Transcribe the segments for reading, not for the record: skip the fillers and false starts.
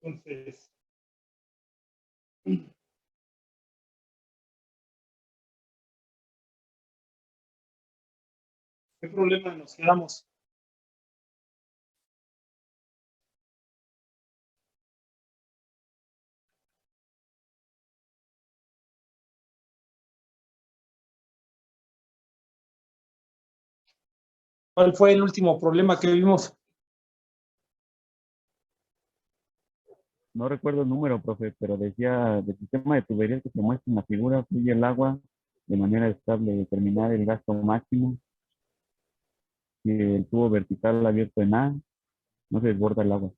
Entonces, ¿qué problema nos quedamos? ¿Cuál fue el último problema que vimos? No recuerdo el número, profe, pero decía del sistema de tuberías que se muestra en la figura, fluye el agua de manera estable, determinar el gasto máximo, si el tubo vertical abierto en A no se desborda el agua.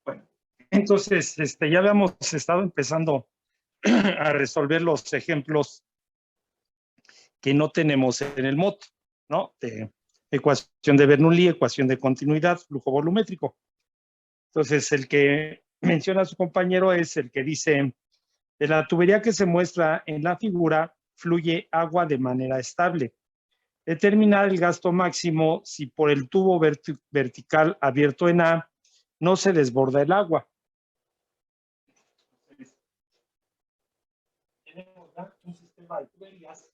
Bueno, entonces, ya habíamos estado empezando a resolver los ejemplos que no tenemos en el MOT, ¿no? De ecuación de Bernoulli, ecuación de continuidad, flujo volumétrico. Entonces, el que menciona a su compañero es el que dice, de la tubería que se muestra en la figura, fluye agua de manera estable. Determinar el gasto máximo si por el tubo vertical abierto en A no se desborda el agua. Tenemos un sistema de tuberías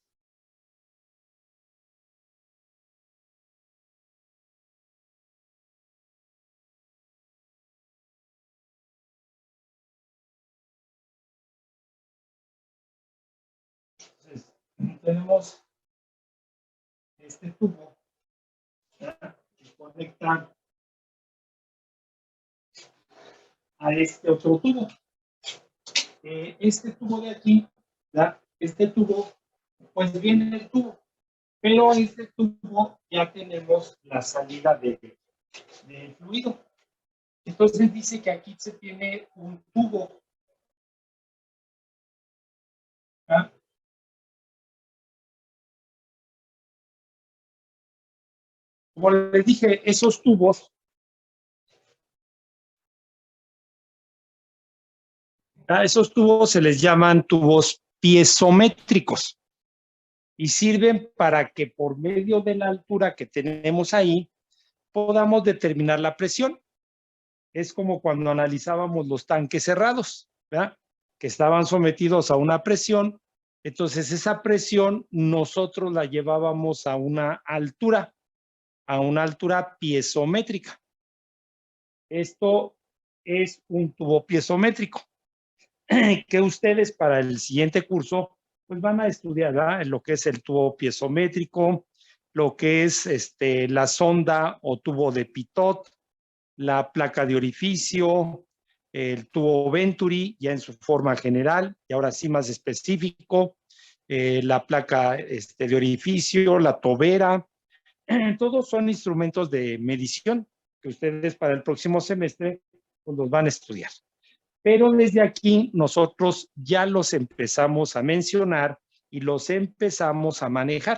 Entonces, tenemos este tubo que conecta a este otro tubo. Este tubo de aquí, ¿verdad? Este tubo, pues viene el tubo, pero este tubo ya tenemos la salida de fluido. Entonces dice que aquí se tiene un tubo, ¿verdad? Como les dije, esos tubos, a esos tubos se les llaman tubos piezométricos y sirven para que por medio de la altura que tenemos ahí podamos determinar la presión. Es como cuando analizábamos los tanques cerrados, ¿verdad? Que estaban sometidos a una presión. Entonces esa presión nosotros la llevábamos a una altura piezométrica. Esto es un tubo piezométrico que ustedes para el siguiente curso pues van a estudiar, ¿verdad? Lo que es el tubo piezométrico, lo que es la sonda o tubo de Pitot, la placa de orificio, el tubo Venturi ya en su forma general y ahora sí más específico, la placa de orificio, la tobera, todos son instrumentos de medición que ustedes para el próximo semestre pues, los van a estudiar. Pero desde aquí nosotros ya los empezamos a mencionar y los empezamos a manejar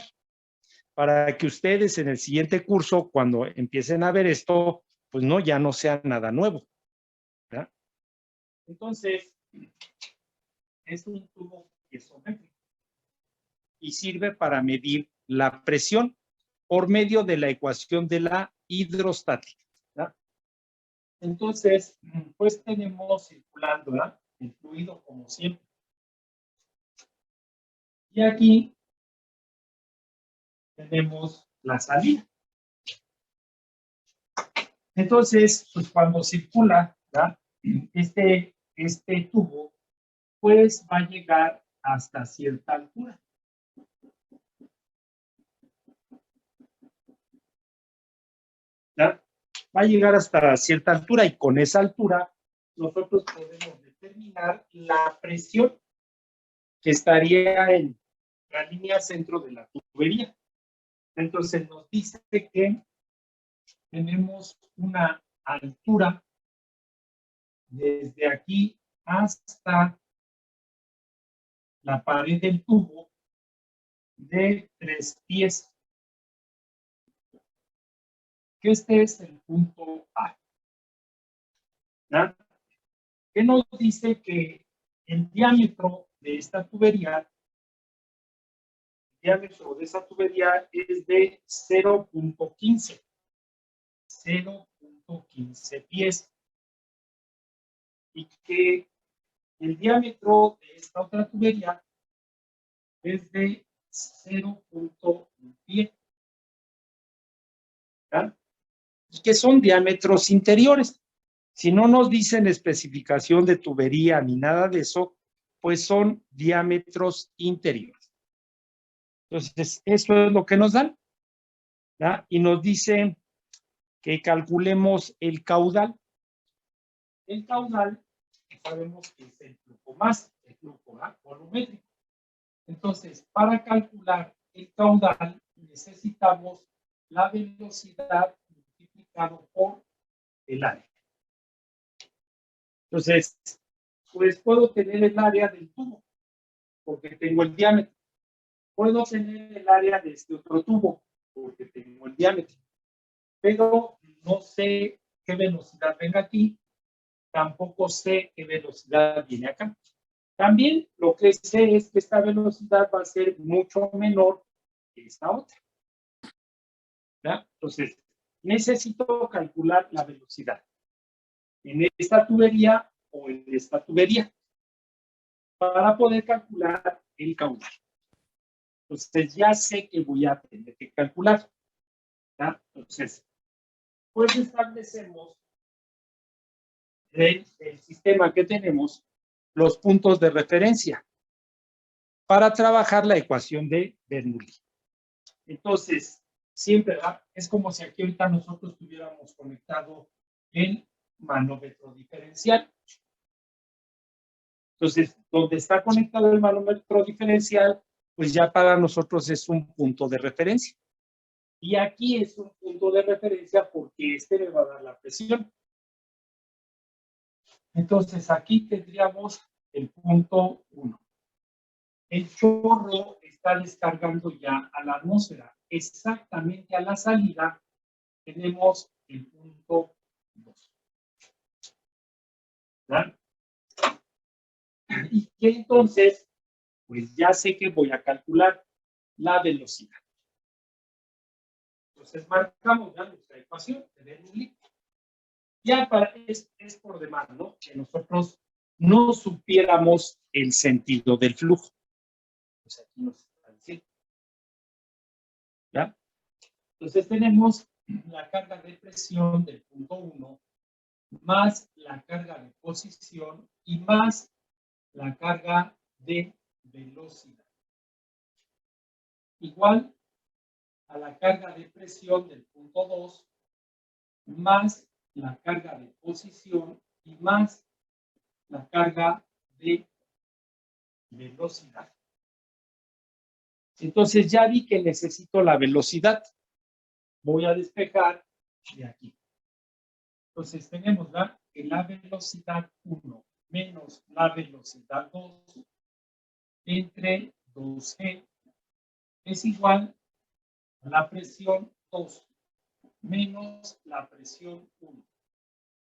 para que ustedes en el siguiente curso, cuando empiecen a ver esto, pues no, ya no sea nada nuevo, ¿verdad? Entonces, es un tubo piezométrico y sirve para medir la presión por medio de la ecuación de la hidrostática, ¿verdad? Entonces, pues tenemos circulando, ¿verdad? El fluido como siempre. Y aquí tenemos la salida. Entonces, pues cuando circula, ¿verdad? Este tubo, pues va a llegar hasta cierta altura. ¿Ya? Va a llegar hasta cierta altura y con esa altura nosotros podemos determinar la presión que estaría en la línea centro de la tubería. Entonces nos dice que tenemos una altura desde aquí hasta la pared del tubo de 3 pies. Que este es el punto A. ¿Ya? ¿Qué nos dice? Que el diámetro de esta tubería, el diámetro de esa tubería es de 0.15 pies, y que el diámetro de esta otra tubería es de 0.1 pie, ¿ya? Y que son diámetros interiores. Si no nos dicen especificación de tubería ni nada de eso, pues son diámetros interiores. Entonces, eso es lo que nos dan, ¿ya? Y nos dice que calculemos el caudal. El caudal, sabemos que es el flujo más, el flujo volumétrico. Entonces, para calcular el caudal, necesitamos la velocidad multiplicado por el área. Entonces, pues puedo tener el área del tubo, porque tengo el diámetro. Puedo tener el área de este otro tubo, porque tengo el diámetro. Pero no sé qué velocidad venga aquí, tampoco sé qué velocidad viene acá. También lo que sé es que esta velocidad va a ser mucho menor que esta otra, ¿ya? Entonces, necesito calcular la velocidad en esta tubería o en esta tubería para poder calcular el caudal. Entonces, ya sé que voy a tener que calcular, ¿ya? Entonces, pues establecemos del sistema que tenemos los puntos de referencia para trabajar la ecuación de Bernoulli. Entonces, siempre, ¿verdad? Es como si aquí ahorita nosotros tuviéramos conectado el manómetro diferencial. Entonces, donde está conectado el manómetro diferencial, pues ya para nosotros es un punto de referencia. Y aquí es un punto de referencia porque este me va a dar la presión. Entonces, aquí tendríamos el punto 1. El chorro está descargando ya a la atmósfera. Exactamente a la salida tenemos el punto 2. ¿Verdad? Y que entonces, pues ya sé que voy a calcular la velocidad. Entonces marcamos ya nuestra ecuación de Bernoulli. Ya es por demás, ¿no? Que nosotros no supiéramos el sentido del flujo. Pues aquí nos está diciendo. ¿Ya? Entonces tenemos la carga de presión del punto 1 más la carga de posición y más la carga de velocidad. Igual a la carga de presión del punto 2 más la carga de posición y más la carga de velocidad. Entonces ya vi que necesito la velocidad. Voy a despejar de aquí. Entonces tenemos que la velocidad 1 menos la velocidad 2 entre 2G es igual a la presión 2 menos la presión 1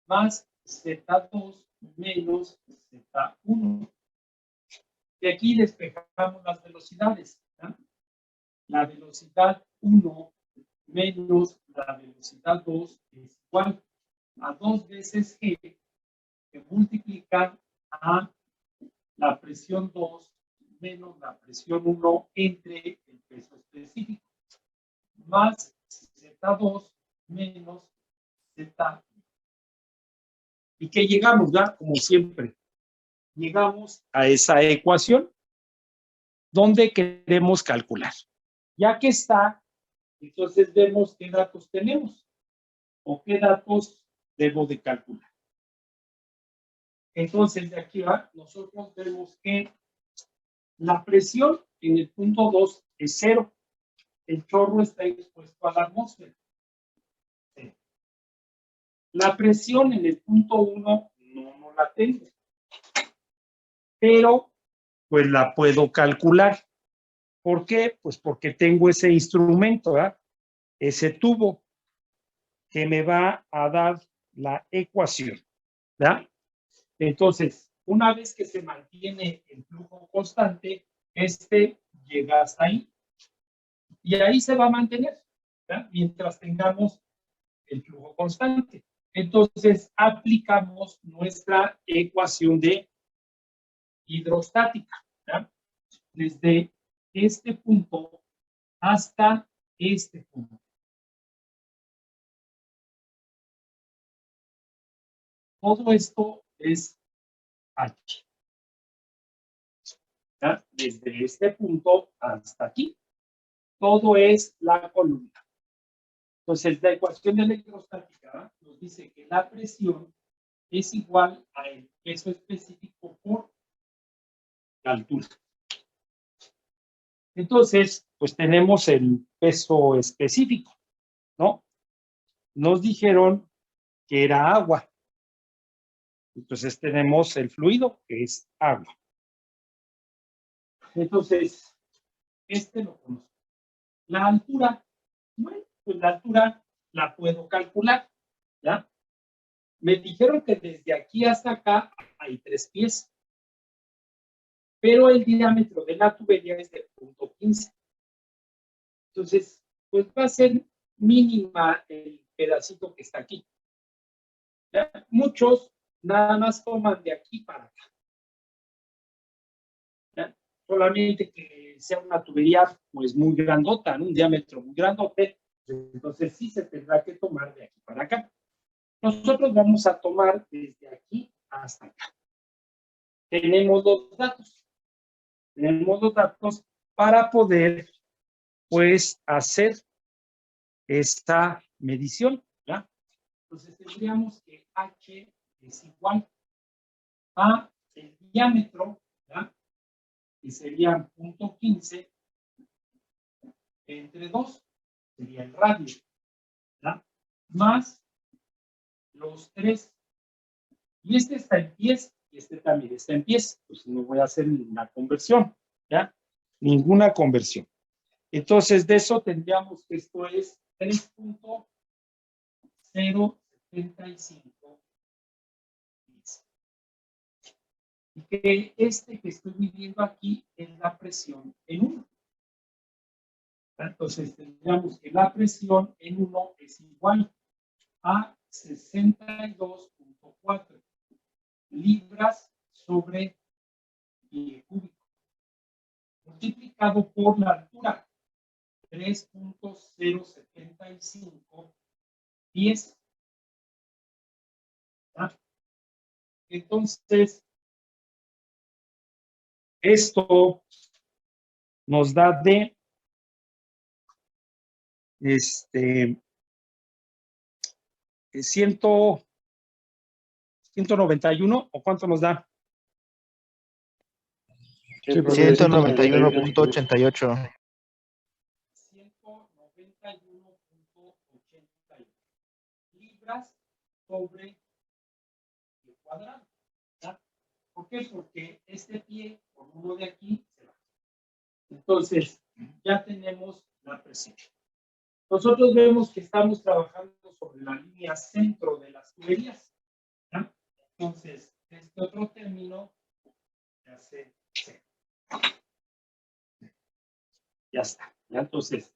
más Z2 menos Z1. De aquí despejamos las velocidades, ¿no? La velocidad 1 menos la velocidad 2 es igual a 2 veces G, que multiplica a la presión 2 menos la presión 1 entre el peso específico, más Z2 menos Z1. ¿Y qué llegamos? Ya, como siempre, llegamos a esa ecuación donde queremos calcular. Ya que está, entonces vemos qué datos tenemos o qué datos debo de calcular. Entonces, de aquí va, nosotros vemos que la presión en el punto 2 es 0. El chorro está expuesto a la atmósfera. La presión en el punto 1 no la tengo. Pero, pues la puedo calcular. ¿Por qué? Pues porque tengo ese instrumento, ¿verdad? Ese tubo que me va a dar la ecuación. ¿verdad? Entonces, una vez que se mantiene el flujo constante, llega hasta ahí. Y ahí se va a mantener, ¿verdad? Mientras tengamos el flujo constante. Entonces, aplicamos nuestra ecuación de hidrostática, ¿verdad? Desde este punto hasta este punto. Todo esto es H. ¿Ya? Desde este punto hasta aquí. Todo es la columna. Entonces, la ecuación de electrostática nos dice que la presión es igual al peso específico por la altura. Entonces, pues tenemos el peso específico, ¿no? Nos dijeron que era agua. Entonces tenemos el fluido, que es agua. Entonces, lo conozco. La altura, bueno, pues la altura la puedo calcular, ¿ya? Me dijeron que desde aquí hasta acá hay 3 pies, pero el diámetro de la tubería es de 0.15. Entonces, pues va a ser mínima el pedacito que está aquí. ¿Ya? Muchos nada más toman de aquí para acá. ¿Ya? Solamente que sea una tubería pues muy grandota, ¿no? Un diámetro muy grandote, entonces sí se tendrá que tomar de aquí para acá. Nosotros vamos a tomar desde aquí hasta acá. Tenemos los datos. Tenemos los datos para poder pues hacer esta medición, ¿ya? Entonces tendríamos que H es igual a el diámetro, ¿ya? Que sería 0.15 entre 2, sería el radio, ¿ya? Más los 3. Y está en pies y también está en pies. Pues no voy a hacer ninguna conversión, ¿ya? Ninguna conversión. Entonces, de eso tendríamos que esto es 3.075. Y que que estoy midiendo aquí es la presión en 1. Entonces, tendríamos que la presión en 1 es igual a 62.4 libras sobre pie cúbico, multiplicado por la altura, 3.075 pies. ¿Ah? Entonces, esto nos da de 191, ¿o cuánto nos da? 191.88. 191.88 libras sobre el cuadrado. ¿Ya? ¿Por qué? Porque este pie por uno de aquí se va. Entonces, ya tenemos la presión. Nosotros vemos que estamos trabajando sobre la línea centro de las tuberías. ¿Ya? Entonces, este otro término ya se... Ya está. ¿Ya? Entonces,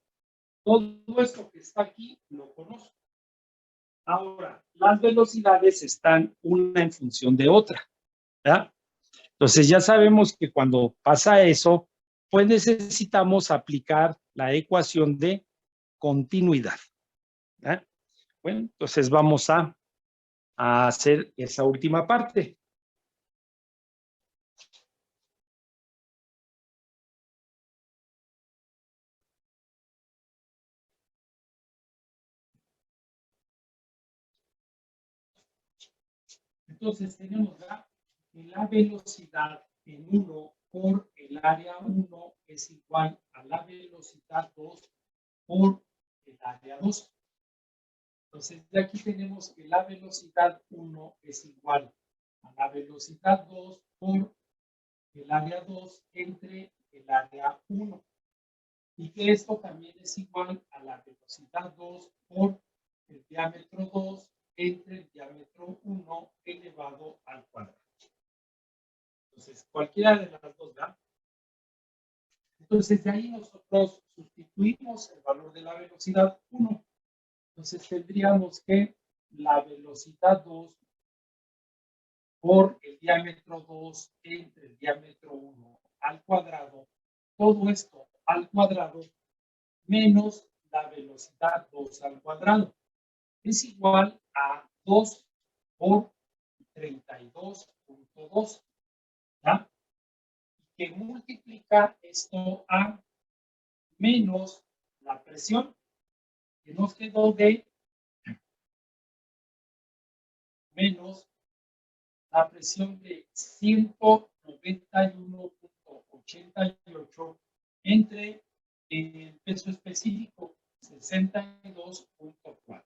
todo esto que está aquí lo conozco. Ahora, las velocidades están una en función de otra. ¿Ya? Entonces, ya sabemos que cuando pasa eso, pues necesitamos aplicar la ecuación de continuidad. ¿Ya? Bueno, entonces vamos a hacer esa última parte. Entonces tenemos que la velocidad en 1 por el área 1 es igual a la velocidad 2 por el área 2. Entonces de aquí tenemos que la velocidad 1 es igual a la velocidad 2 por el área 2 entre el área 1. Y que esto también es igual a la velocidad 2 por el diámetro 2 entre el diámetro 1 elevado elevado al cuadrado. Entonces, cualquiera de las dos da. Entonces, de ahí nosotros sustituimos el valor de la velocidad 1. Entonces, tendríamos que la velocidad 2 por el diámetro 2 entre el diámetro 1 al cuadrado, todo esto al cuadrado menos la velocidad 2 al cuadrado. Es igual a 2 por 32.2. ¿Ya? Que multiplica esto a menos la presión, que nos quedó de menos la presión de 191.88 entre el peso específico 62.4.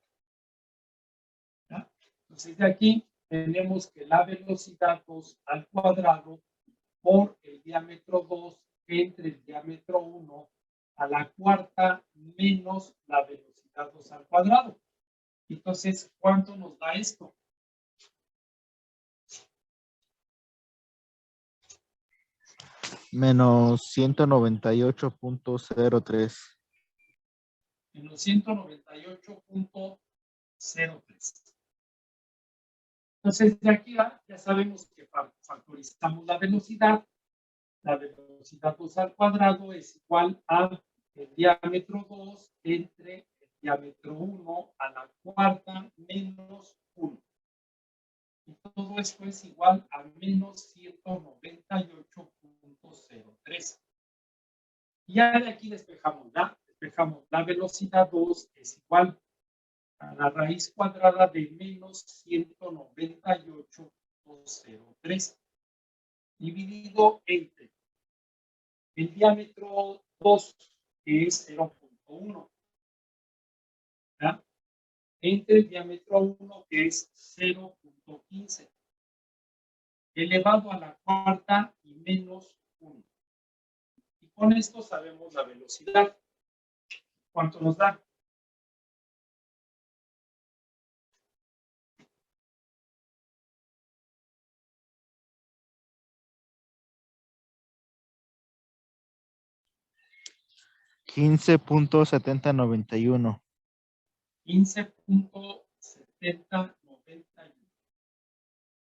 Entonces, de aquí tenemos que la velocidad 2 al cuadrado por el diámetro 2 entre el diámetro 1 a la cuarta menos la velocidad 2 al cuadrado. Entonces, ¿cuánto nos da esto? Menos 198.03. Menos 198.03. Entonces, de aquí ya sabemos que factorizamos la velocidad. La velocidad 2 al cuadrado es igual a el diámetro 2 entre el diámetro 1 a la cuarta menos 1. Y todo esto es igual a menos 198.03. Y ya de aquí despejamos la velocidad 2 es igual a la raíz cuadrada de menos 198.03 dividido entre el diámetro 2, que es 0.1, entre el diámetro 1, que es 0.15, elevado a la cuarta y menos 1. Y con esto sabemos la velocidad. ¿Cuánto nos da? $15.7091. 15.7091.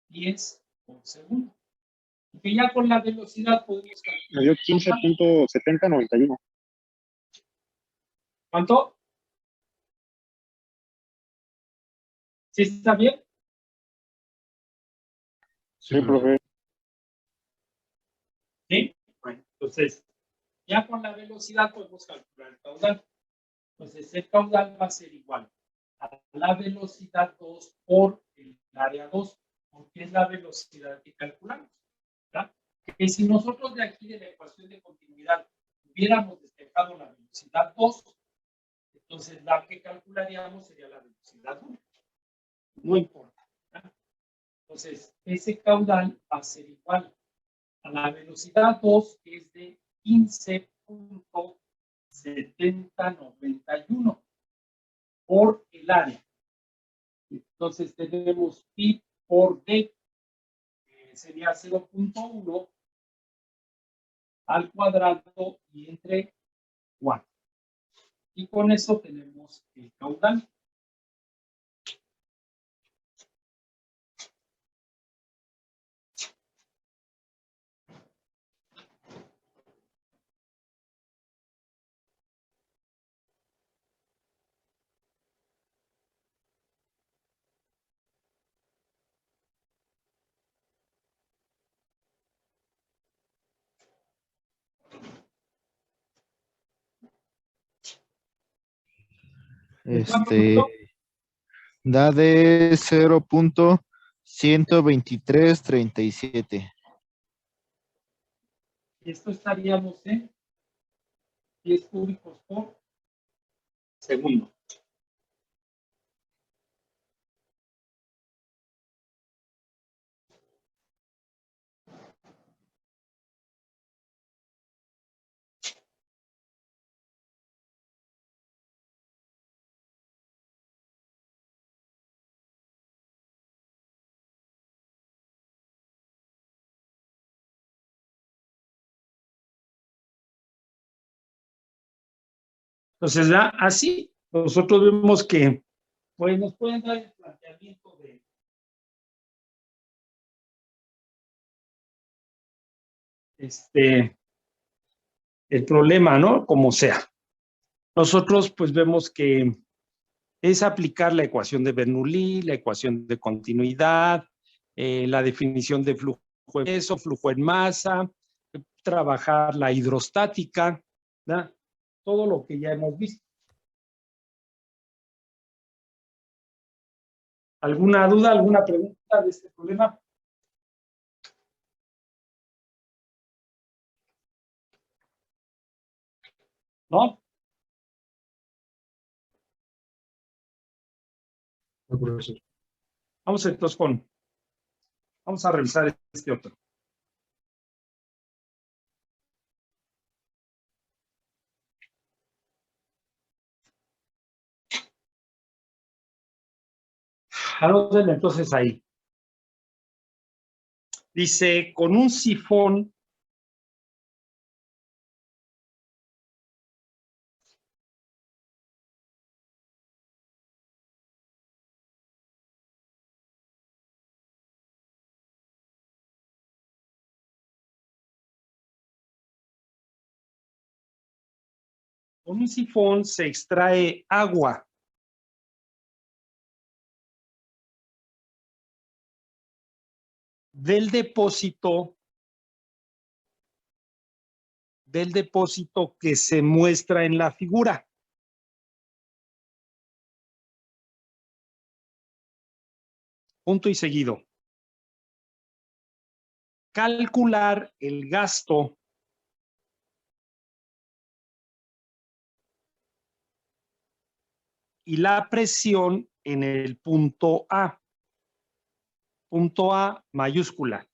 10 por segundo. Y que ya con la velocidad podemos calcular. Me dio 15.7091. ¿Cuánto? ¿Sí está bien? Sí, profe. ¿Sí? Bueno, entonces, ya con la velocidad podemos calcular el caudal. Entonces, el caudal va a ser igual a la velocidad 2 por el área 2, porque es la velocidad que calculamos. ¿Verdad? Que si nosotros de aquí de la ecuación de continuidad hubiéramos despejado la velocidad 2, entonces la que calcularíamos sería la velocidad 1. No importa. ¿Verdad? Entonces, ese caudal va a ser igual a la velocidad 2, que es de 15.7091 por el área. Entonces tenemos pi por d, que sería 0.1 al cuadrado y entre 4. Y con eso tenemos el caudal. Da de 0.12337. Esto estaríamos en 10 cúbicos por segundo. Entonces, ya así, nosotros vemos que pues, nos pueden dar el planteamiento de el problema, ¿no? Como sea. Nosotros pues vemos que es aplicar la ecuación de Bernoulli, la ecuación de continuidad, la definición de flujo en peso, flujo en masa, trabajar la hidrostática, ¿verdad? Todo lo que ya hemos visto. ¿Alguna duda, alguna pregunta de este problema? ¿No? No, profesor. Vamos entonces vamos a revisar este otro. Anótenlo entonces ahí. Dice, con un sifón se extrae agua del depósito que se muestra en la figura. Punto y seguido. Calcular el gasto y la presión en el punto A. Punto A mayúscula.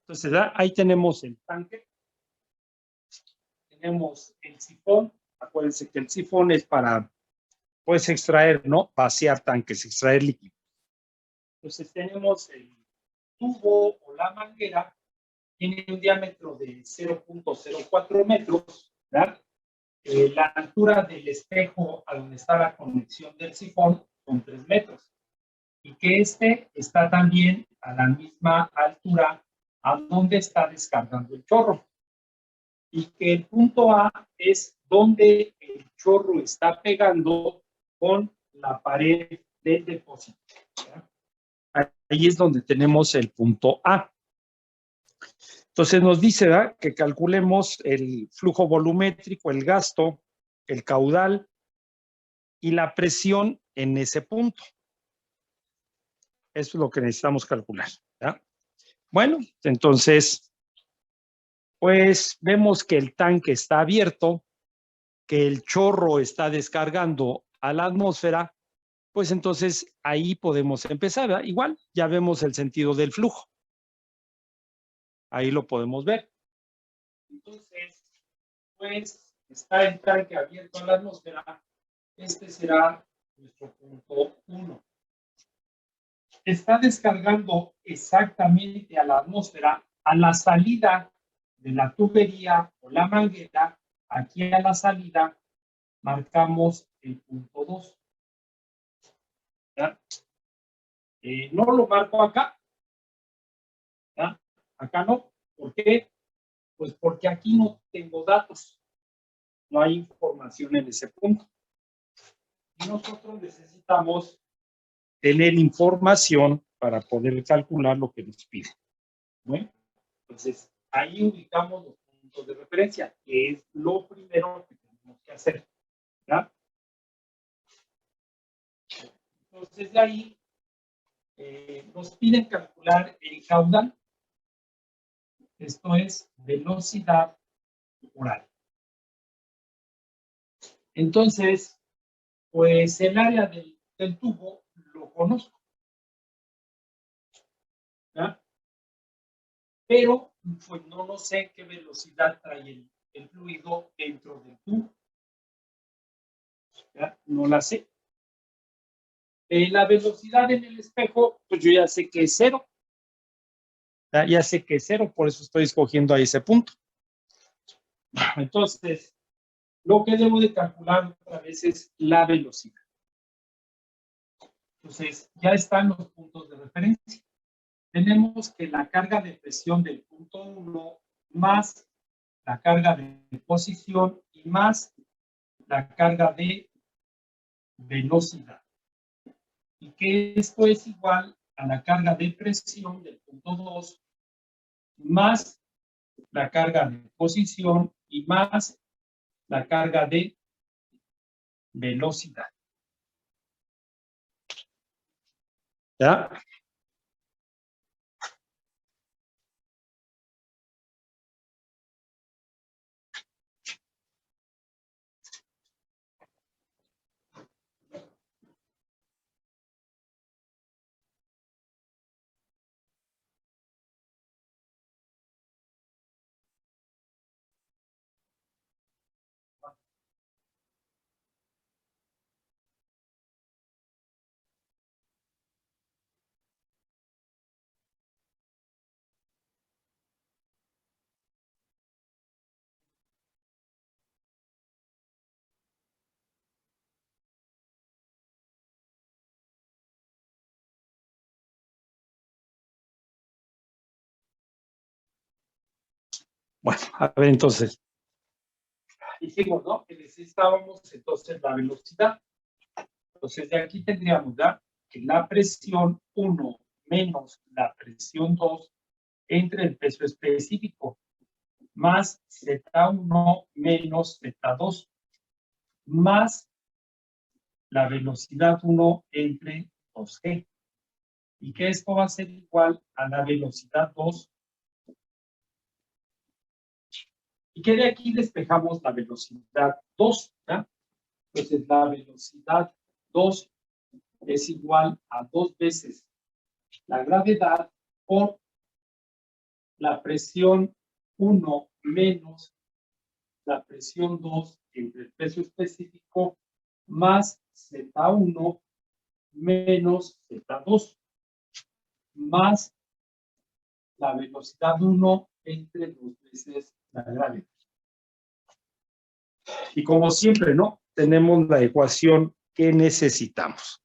Entonces, ahí tenemos el tanque. Tenemos el sifón. Acuérdense que el sifón es para, puedes extraer, ¿no? Vaciar tanques, extraer líquido. Entonces, tenemos el tubo o la manguera. Tiene un diámetro de 0.04 metros, ¿verdad? La altura del espejo a donde está la conexión del sifón son 3 metros. Y que este está también a la misma altura a donde está descargando el chorro. Y que el punto A es donde el chorro está pegando con la pared del depósito, ¿verdad? Ahí es donde tenemos el punto A. Entonces nos dice, ¿verdad?, que calculemos el flujo volumétrico, el gasto, el caudal y la presión en ese punto. Eso es lo que necesitamos calcular, ¿verdad? Bueno, entonces, pues vemos que el tanque está abierto, que el chorro está descargando a la atmósfera, pues entonces ahí podemos empezar, ¿verdad? Igual, ya vemos el sentido del flujo. Ahí lo podemos ver. Entonces, pues está el tanque abierto a la atmósfera. Este será nuestro punto 1. Está descargando exactamente a la atmósfera a la salida de la tubería o la manguera. Aquí a la salida marcamos el punto 2. No lo marco acá. ¿Ya? Acá no. ¿Por qué? Pues porque aquí no tengo datos. No hay información en ese punto. Y nosotros necesitamos tener información para poder calcular lo que nos pide. Bueno, entonces ahí ubicamos los puntos de referencia, que es lo primero que tenemos que hacer, ¿verdad? Entonces de ahí nos piden calcular el caudal. Esto es velocidad por área. Entonces, pues el área del tubo lo conozco, ¿verdad? Pero pues no sé qué velocidad trae el fluido dentro del tubo. ¿Ya? No la sé. La velocidad en el espejo, pues yo ya sé que es 0. Ya sé que es 0, por eso estoy escogiendo ahí ese punto. Entonces, lo que debo de calcular otra vez es la velocidad. Entonces, ya están los puntos de referencia. Tenemos que la carga de presión del punto 1 más la carga de posición y más la carga de velocidad. Y que esto es igual a la carga de presión del punto 2 más la carga de posición y más la carga de velocidad. ¿Ya? Bueno, a ver, entonces. Dijimos, ¿no?, que necesitábamos entonces la velocidad. Entonces, de aquí tendríamos ya que la presión 1 menos la presión 2 entre el peso específico, más Z1 menos Z2, más la velocidad 1 entre 2G. Y que esto va a ser igual a la velocidad 2. Y que de aquí despejamos la velocidad 2, ¿ya? Entonces, la velocidad 2 es igual a 2 veces la gravedad por la presión 1 menos la presión 2 entre el peso específico más Z1 menos Z2 más la velocidad 1 entre 2 veces la gravedad. Y como siempre, ¿no? Tenemos la ecuación que necesitamos.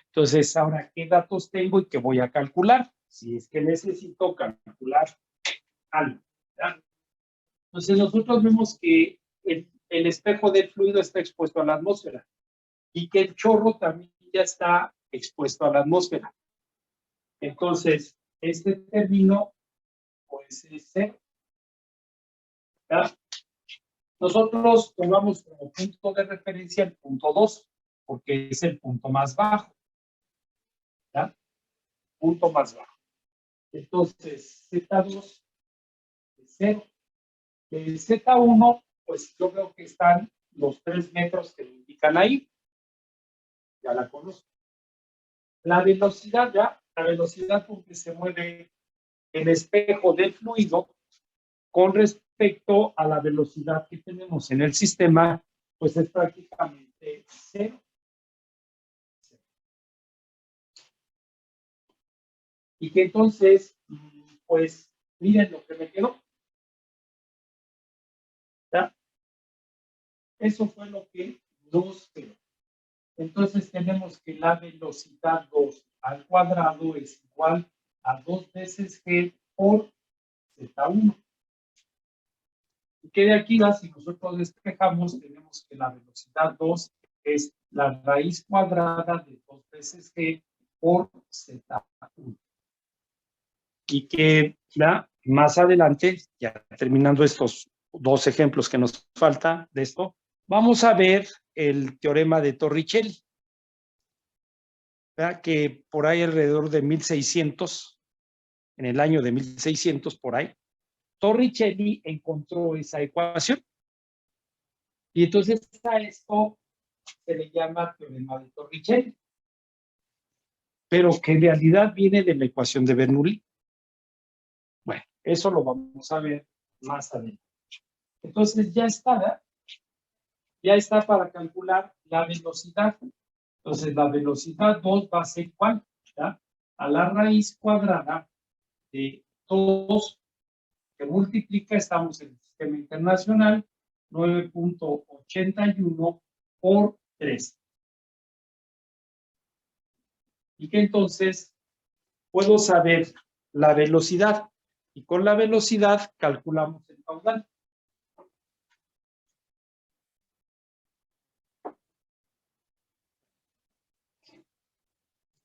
Entonces, ahora, ¿qué datos tengo y qué voy a calcular? Si es que necesito calcular algo, ¿verdad? Entonces, nosotros vemos que el espejo del fluido está expuesto a la atmósfera y que el chorro también ya está expuesto a la atmósfera. Entonces, este término, pues, es cero. ¿Verdad? Nosotros tomamos como punto de referencia el punto 2, porque es el punto más bajo. ¿Verdad? Punto más bajo. Entonces, Z2 es 0. El Z1, pues yo veo que están los 3 metros que me indican ahí. Ya la conozco. La velocidad ya, la velocidad con que se mueve el espejo del fluido con respecto a la velocidad que tenemos en el sistema, pues es prácticamente 0. Y que entonces, pues, miren lo que me quedó. ¿Ya? Eso fue lo que nos quedó. Entonces tenemos que la velocidad 2 al cuadrado es igual a 2 veces g por Z1. Y que de aquí, si nosotros despejamos, tenemos que la velocidad 2 es la raíz cuadrada de 2 veces g por Z1. Y que ya más adelante, ya terminando estos dos ejemplos que nos falta de esto, vamos a ver el teorema de Torricelli, ¿verdad? Que por ahí alrededor de 1600, en el año de 1600 por ahí, Torricelli encontró esa ecuación. Y entonces a esto se le llama teorema de Torricelli, pero que en realidad viene de la ecuación de Bernoulli. Bueno, eso lo vamos a ver más adelante. Entonces ya está para calcular la velocidad. Entonces la velocidad 2 va a ser igual, ¿ya? A la raíz cuadrada de 2 que multiplica, estamos en el sistema internacional, 9.81 por 3. Y que entonces puedo saber la velocidad. Y con la velocidad calculamos el caudal.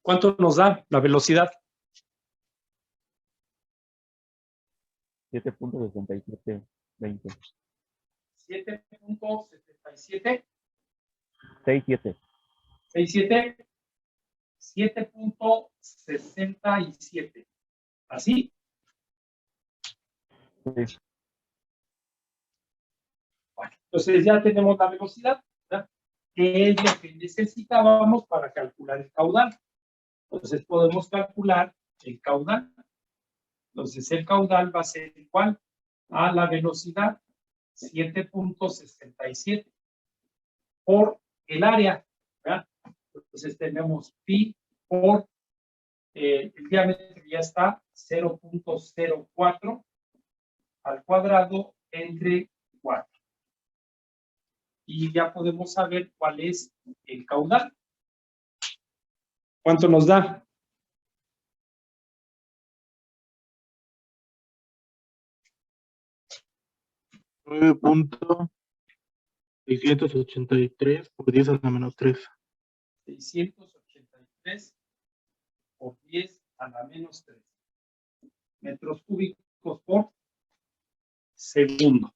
¿Cuánto nos da la velocidad? 7.6720. 7.77. 67. 67. 7.67. ¿Así? Sí. Bueno, entonces ya tenemos la velocidad, ¿verdad? Que es lo que necesitábamos para calcular el caudal. Entonces podemos calcular el caudal. Entonces el caudal va a ser igual a la velocidad 7.67 por el área, ¿verdad? Entonces tenemos pi por el diámetro ya está 0.04 al cuadrado entre 4. Y ya podemos saber cuál es el caudal. ¿Cuánto nos da? $9.683 por 10 a la menos 3. 683 por 10 a la menos 3 metros cúbicos por segundo.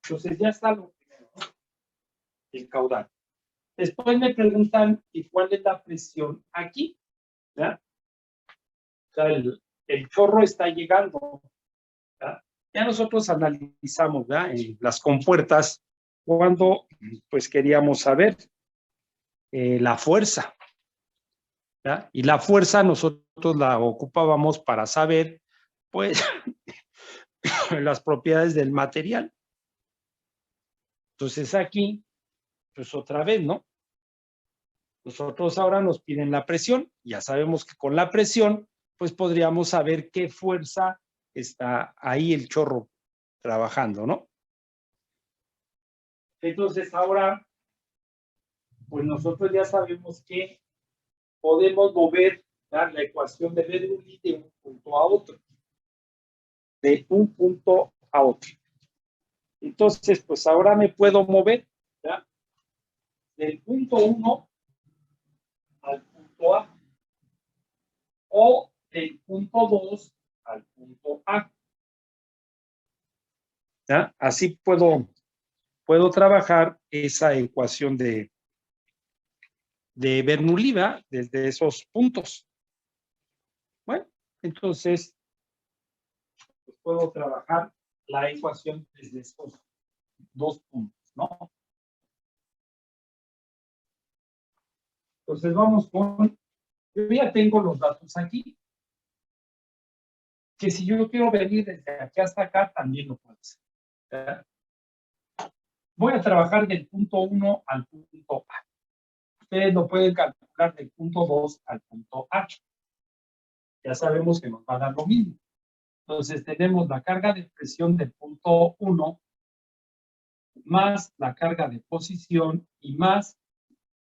Entonces ya está lo primero, ¿no? El caudal. Después me preguntan, ¿y cuál es la presión aquí? ¿Ya? O sea, el chorro está llegando. ¿Ya? Ya nosotros analizamos, ¿verdad? En las compuertas cuando pues queríamos saber la fuerza. ¿ya? Y la fuerza nosotros la ocupábamos para saber, pues, las propiedades del material. Entonces aquí, pues otra vez, ¿no? Nosotros ahora nos piden la presión. Ya sabemos que con la presión, pues podríamos saber qué fuerza está ahí el chorro trabajando, ¿no? Entonces ahora, pues nosotros ya sabemos que podemos mover, ¿verdad?, la ecuación de Bernoulli de un punto a otro. De un punto a otro. Entonces, pues ahora me puedo mover, ¿verdad?, del punto 1 al punto A o del punto 2 al punto A. ¿Ya? Así puedo trabajar esa ecuación de Bernoulli, ¿verdad?, desde esos puntos. Bueno, entonces pues puedo trabajar la ecuación desde estos dos puntos, ¿no? Entonces vamos con, yo ya tengo los datos aquí, que si yo quiero venir desde aquí hasta acá, también lo puedo hacer, ¿verdad? Voy a trabajar del punto 1 al punto A. Ustedes lo pueden calcular del punto 2 al punto H. Ya sabemos que nos va a dar lo mismo. Entonces tenemos la carga de presión del punto 1 más la carga de posición y más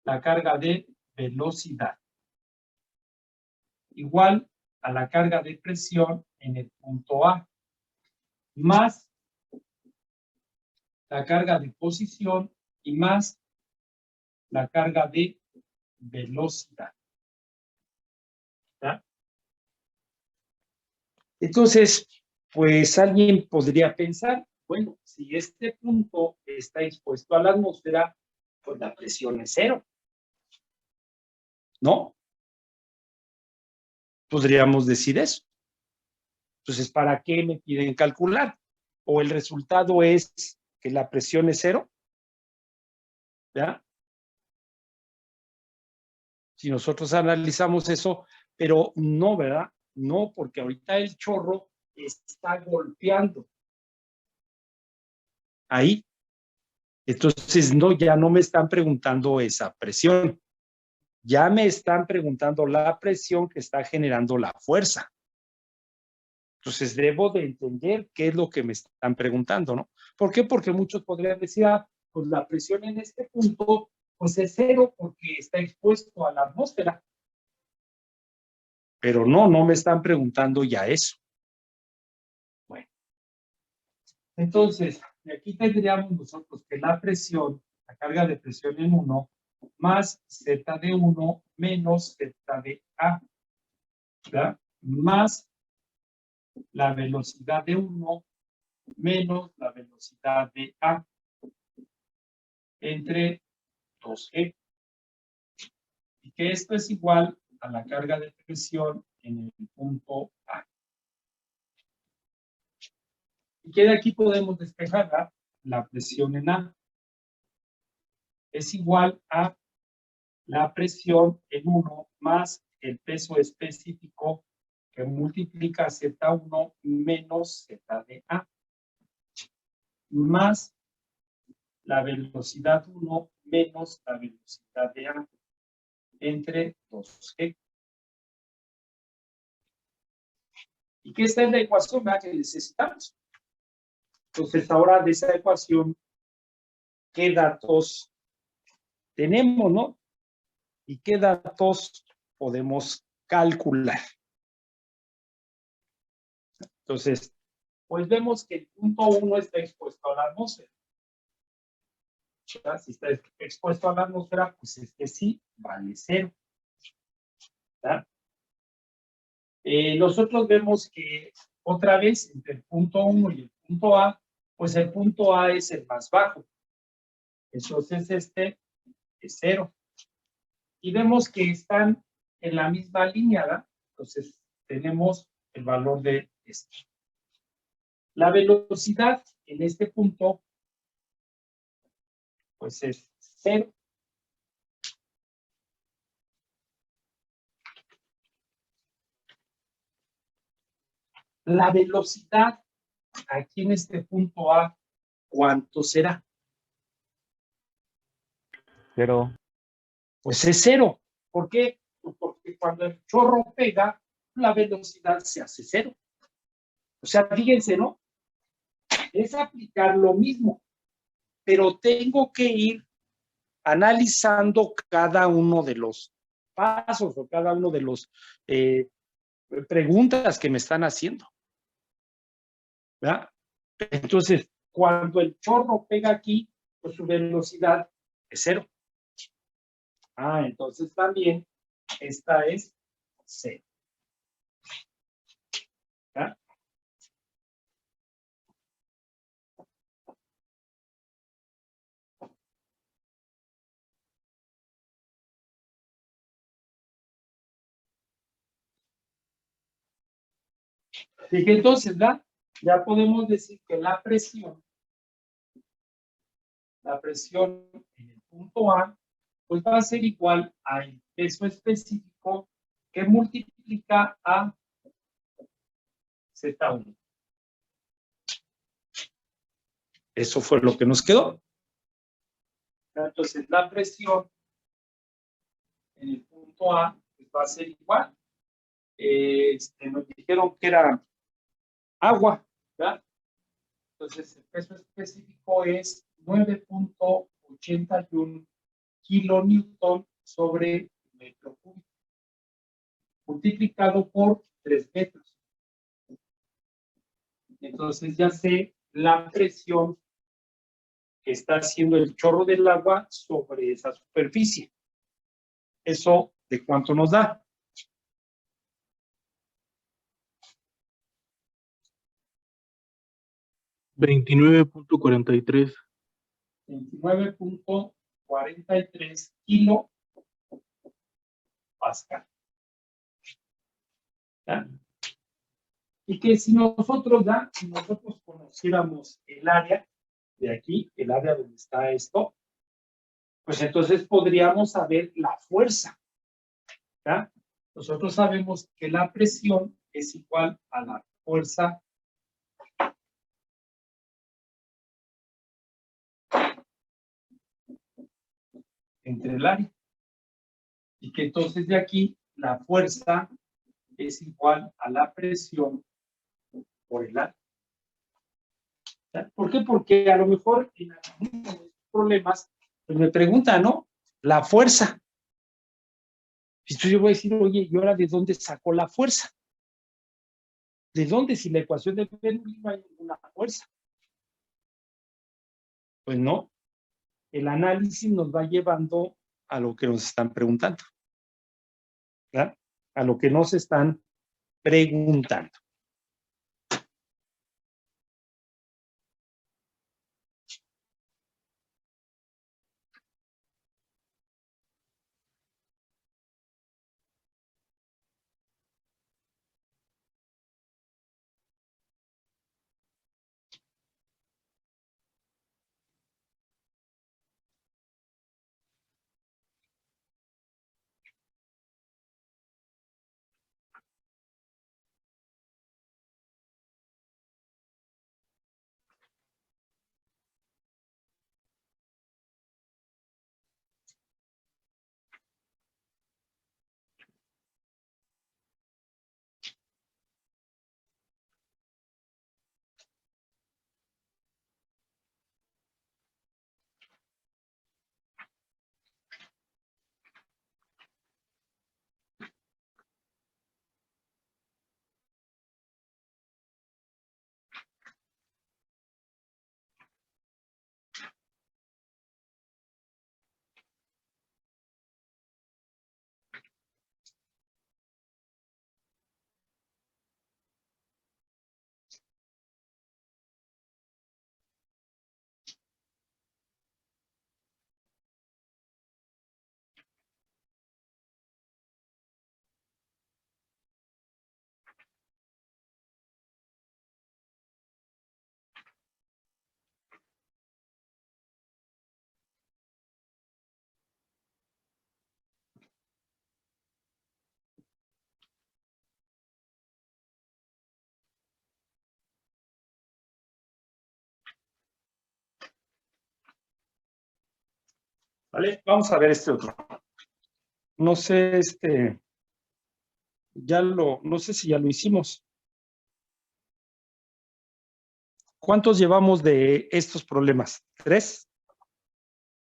la carga de velocidad. Igual a la carga de presión en el punto A más la carga de posición y más la carga de velocidad. ¿Verdad? Entonces, pues alguien podría pensar, bueno, si este punto está expuesto a la atmósfera, pues la presión es cero, ¿no? Podríamos decir eso. Entonces, ¿para qué me piden calcular? ¿O el resultado es que la presión es cero? ¿Ya? Si nosotros analizamos eso, pero no, ¿verdad? No, porque ahorita el chorro está golpeando ahí. Entonces, no, ya no me están preguntando esa presión. Ya me están preguntando la presión que está generando la fuerza. Entonces, debo de entender qué es lo que me están preguntando, ¿no? ¿Por qué? Porque muchos podrían decir, pues la presión en este punto, pues es cero porque está expuesto a la atmósfera. Pero no me están preguntando ya eso. Bueno. Entonces, de aquí tendríamos nosotros que la presión, la carga de presión en 1, más Z de 1 menos Z de A, ¿verdad? Más la velocidad de 1 menos la velocidad de A entre 2G. Y que esto es igual a la carga de presión en el punto A. Y que de aquí podemos despejar la presión en A. Es igual a la presión en 1 más el peso específico que multiplica Z1 menos Z de A, más la velocidad 1 menos la velocidad de A entre 2G. ¿Y qué esta es la ecuación que necesitamos? Entonces, ahora de esa ecuación, ¿qué datos tenemos, no? ¿Y qué datos podemos calcular? Entonces, pues vemos que el punto 1 está expuesto a la atmósfera. Si está expuesto a la atmósfera, pues sí, vale 0. Nosotros vemos que otra vez entre el punto 1 y el punto A, pues el punto A es el más bajo. Entonces este es 0. Y vemos que están en la misma línea, ¿verdad? Entonces tenemos el valor de este. La velocidad en este punto, pues es 0. La velocidad aquí en este punto A, ¿cuánto será? 0. Pues es 0. ¿Por qué? Pues porque cuando el chorro pega, la velocidad se hace 0. O sea, fíjense, ¿no? Es aplicar lo mismo, pero tengo que ir analizando cada uno de los pasos o cada uno de los preguntas que me están haciendo. ¿Verdad? Entonces, cuando el chorro pega aquí, pues su velocidad es 0. Entonces también esta es 0. ¿Ya? Así que entonces, ¿verdad? Ya podemos decir que la presión en el punto A, pues va a ser igual al peso específico que multiplica a Z1. Eso fue lo que nos quedó. Entonces, la presión en el punto A pues va a ser igual. Nos dijeron que era agua, ¿verdad? Entonces, el peso específico es 9.81 kilonewton sobre metro cúbico, multiplicado por 3 metros. Entonces, ya sé la presión que está haciendo el chorro del agua sobre esa superficie. ¿Eso de cuánto nos da? $29.43. 29.43 kilo pascal. ¿Ya? Y que si nosotros conociéramos el área de aquí, el área donde está esto, pues entonces podríamos saber la fuerza. ¿Ya? Nosotros sabemos que la presión es igual a la fuerza entre el área. Y que entonces de aquí la fuerza es igual a la presión por el área. ¿Por qué? Porque a lo mejor en algunos problemas pues me preguntan, ¿no? La fuerza. Entonces yo voy a decir, oye, ¿y ahora de dónde sacó la fuerza? ¿De dónde? Si la ecuación de Bernoulli no hay ninguna fuerza. Pues no. El análisis nos va llevando a lo que nos están preguntando. ¿Verdad? A lo que nos están preguntando. ¿Vale? Vamos a ver este otro. No sé, no sé si ya lo hicimos. ¿Cuántos llevamos de estos problemas? ¿3?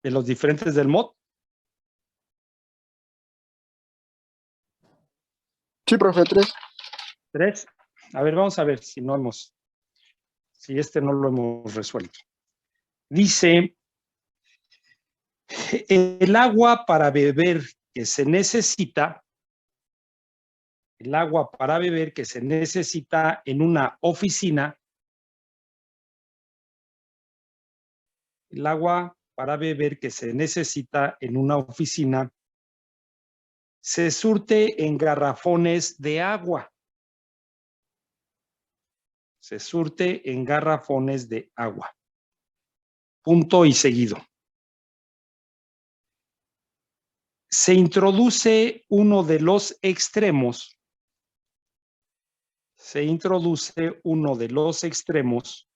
¿De los diferentes del mod? Sí, profe, 3. 3. A ver, vamos a ver si no lo hemos resuelto. Dice, el agua para beber que se necesita, en una oficina, el agua para beber que se necesita en una oficina se surte en garrafones de agua. Se surte en garrafones de agua. Punto y seguido. Se introduce uno de los extremos. Se introduce uno de los extremos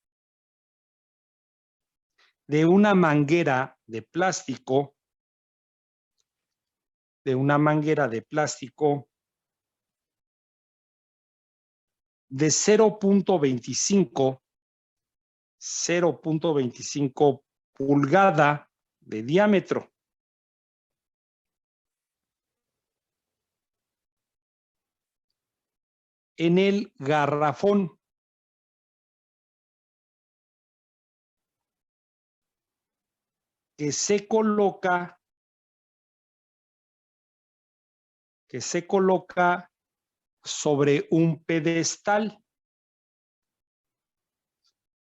de una manguera de plástico. De 0.25 pulgada de diámetro. En el garrafón. Que se coloca sobre un pedestal.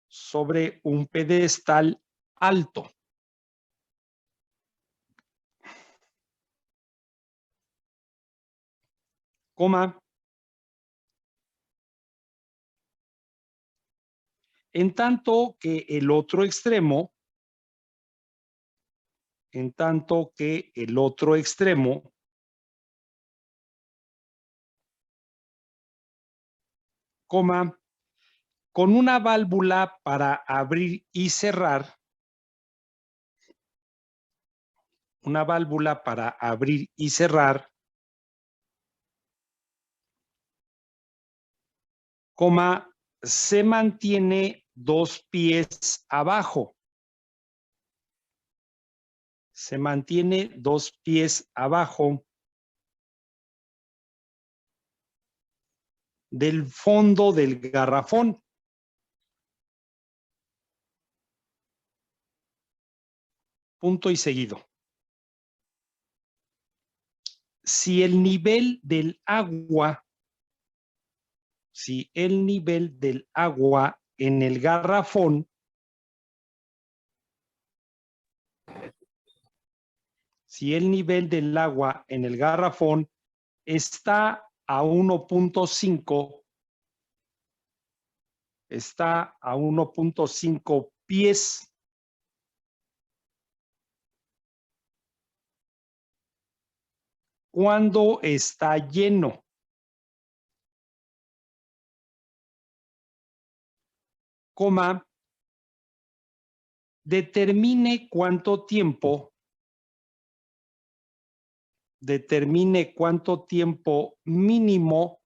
Sobre un pedestal alto. Coma. En tanto que el otro extremo, coma, con una válvula para abrir y cerrar, coma, se mantiene 2 pies abajo. Se mantiene 2 pies abajo del fondo del garrafón. Punto y seguido. Si el nivel del agua en el garrafón está a 1.5 pies, cuando está lleno. Coma, determine cuánto tiempo mínimo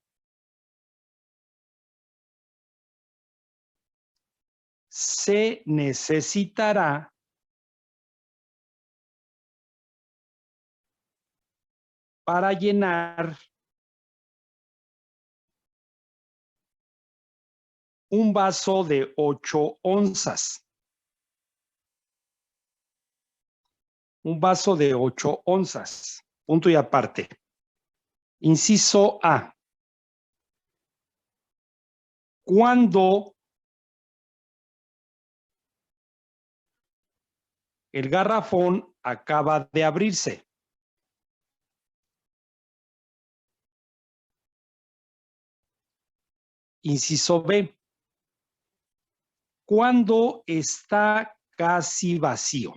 se necesitará para llenar un vaso de 8 onzas. Un vaso de 8 onzas. Punto y aparte. Inciso A. Cuando el garrafón acaba de abrirse. Inciso B. Cuando está casi vacío.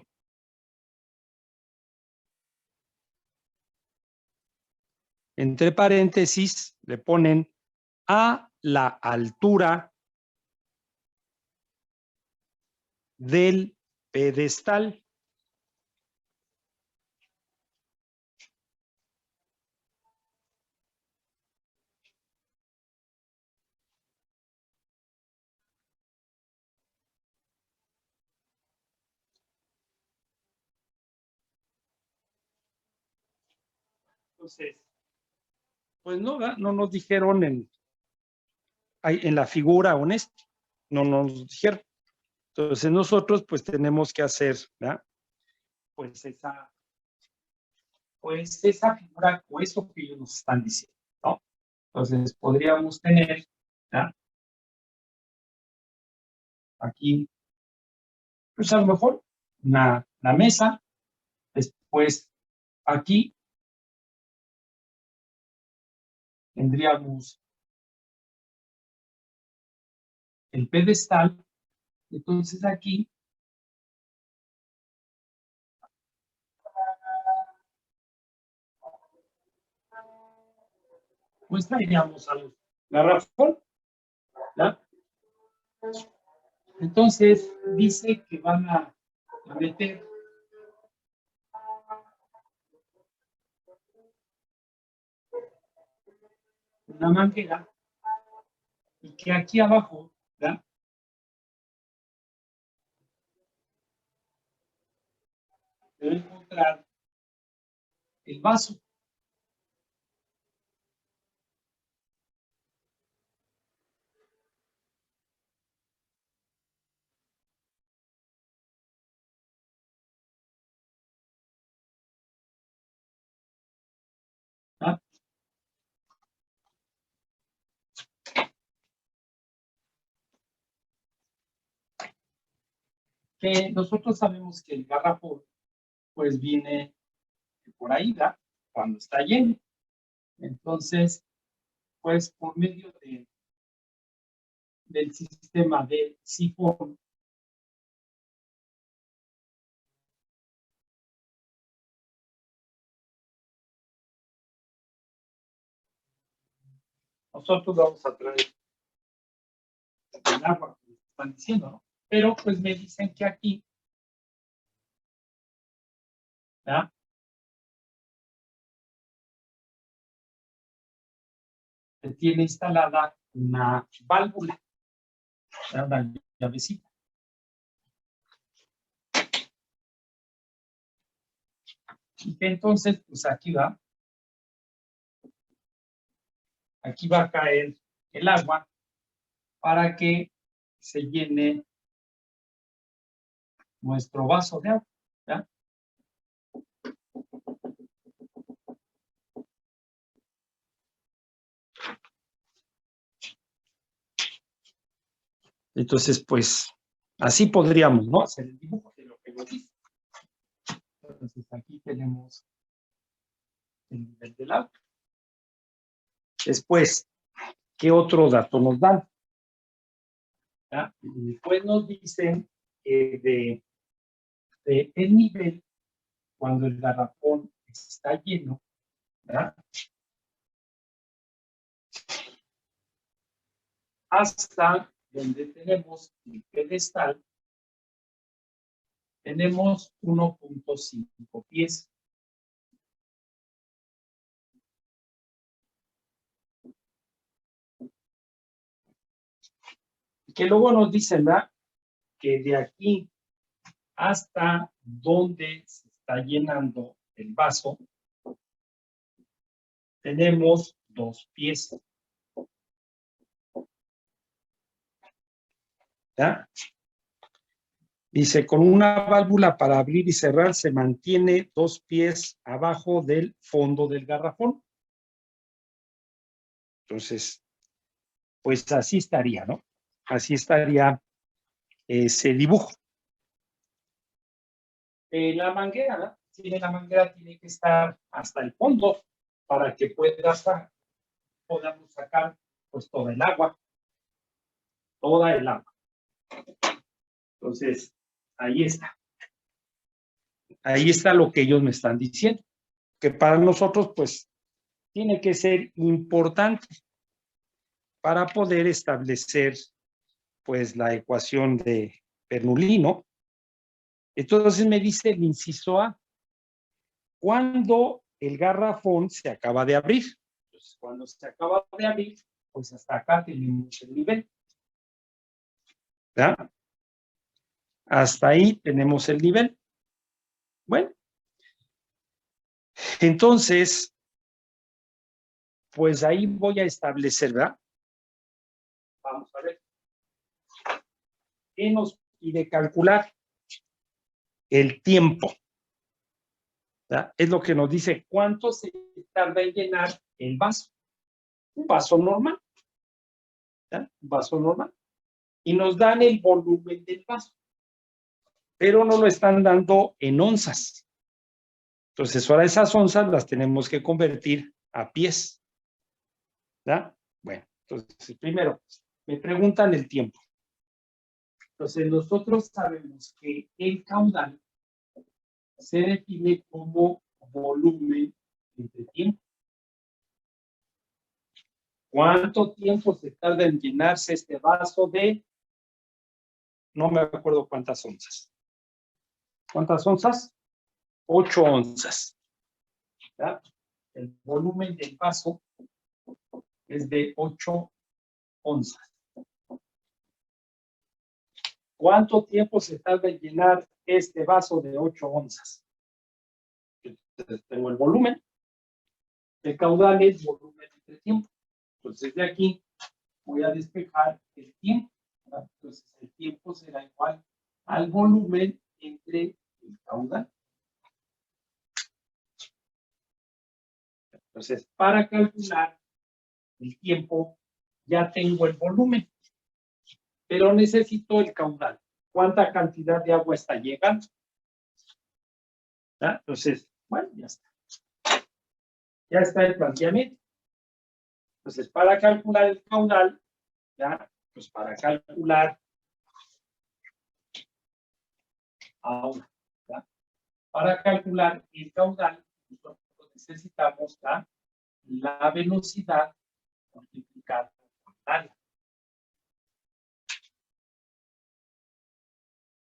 Entre paréntesis le ponen a la altura del pedestal. Entonces, pues no, ¿verdad? No nos dijeron en la figura o en esto, no nos dijeron. Entonces nosotros pues tenemos que hacer, ¿verdad? Pues esa figura o eso que ellos nos están diciendo, ¿no? Entonces podríamos tener, ¿verdad? Aquí, pues a lo mejor una mesa, después aquí tendríamos el pedestal, entonces aquí pues traeríamos al garrafón, ¿verdad? Entonces dice que van a meter una manguera y que aquí abajo, ¿verdad? Debe encontrar el vaso. ¿Ah? Que nosotros sabemos que el garrafón pues viene por ahí, ¿verdad? Cuando está lleno. Entonces, pues por medio del sistema de sifón, nosotros vamos a traer el agua que están diciendo, ¿no? Pero pues me dicen que aquí, ¿verdad? Se tiene instalada una válvula, ¿verdad? Una llavecita. Y entonces, pues aquí va a caer el agua para que se llene nuestro vaso de agua, ¿verdad? Entonces, pues, así podríamos, ¿no? Hacer el dibujo de lo que nos dice. Entonces, aquí tenemos el nivel del agua. Después, ¿qué otro dato nos dan? ¿Ya? Y después nos dicen que de el nivel, cuando el garrafón está lleno, ¿verdad? Hasta donde tenemos el pedestal, tenemos 1.5 pies. Que luego nos dicen, ¿verdad? Que de aquí hasta donde se está llenando el vaso, tenemos 2 pies. ¿Ya? Dice, con una válvula para abrir y cerrar se mantiene 2 pies abajo del fondo del garrafón. Entonces, pues así estaría, ¿no? Así estaría ese dibujo. La manguera, ¿no? La manguera tiene que estar hasta el fondo para que podamos sacar pues toda el agua. Toda el agua. Entonces, ahí está. Ahí está lo que ellos me están diciendo. Que para nosotros, pues, tiene que ser importante para poder establecer, pues, la ecuación de Bernoulli, ¿no? Entonces me dice el inciso A, cuando el garrafón se acaba de abrir. Entonces, cuando se acaba de abrir, pues hasta acá tenemos el nivel. ¿Ya? Hasta ahí tenemos el nivel. Bueno, entonces, pues ahí voy a establecer, ¿verdad? Vamos a ver. ¿Qué nos pide calcular? El tiempo. ¿Verdad? Es lo que nos dice cuánto se tarda en llenar el vaso. Un vaso normal. ¿Verdad? Un vaso normal. Y nos dan el volumen del vaso. Pero no lo están dando en onzas. Entonces, ahora esas onzas las tenemos que convertir a pies. ¿Verdad? Bueno, entonces, primero, me preguntan el tiempo. Entonces, nosotros sabemos que el caudal se define como volumen entre tiempo. ¿Cuánto tiempo se tarda en llenarse este vaso de? No me acuerdo cuántas onzas. ¿Cuántas onzas? 8 onzas. ¿Ya? El volumen del vaso es de 8 onzas. ¿Cuánto tiempo se tarda en llenar este vaso de 8 onzas? Entonces, tengo el volumen. El caudal es volumen entre tiempo. Entonces, de aquí voy a despejar el tiempo. ¿Verdad? Entonces, el tiempo será igual al volumen entre el caudal. Entonces, para calcular el tiempo, ya tengo el volumen, pero necesito el caudal. ¿Cuánta cantidad de agua está llegando? ¿Ya? Entonces, bueno, ya está. Ya está el planteamiento. Entonces, para calcular el caudal, ¿ya? Pues para calcular ahora, ¿ya? Para calcular el caudal, nosotros necesitamos la velocidad multiplicada por el área.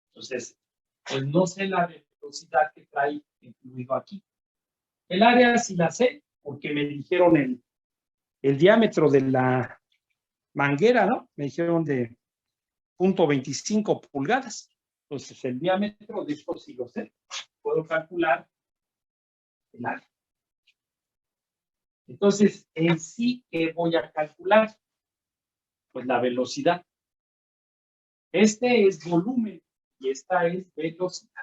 Entonces, pues no sé la velocidad que trae incluido aquí. El área sí la sé, porque me dijeron el diámetro de la manguera, ¿no? Me dijeron de 0.25 pulgadas. Entonces, el diámetro de esto sí lo sé. Puedo calcular el área. Entonces, en sí, ¿qué voy a calcular? Pues la velocidad. Este es volumen y esta es velocidad.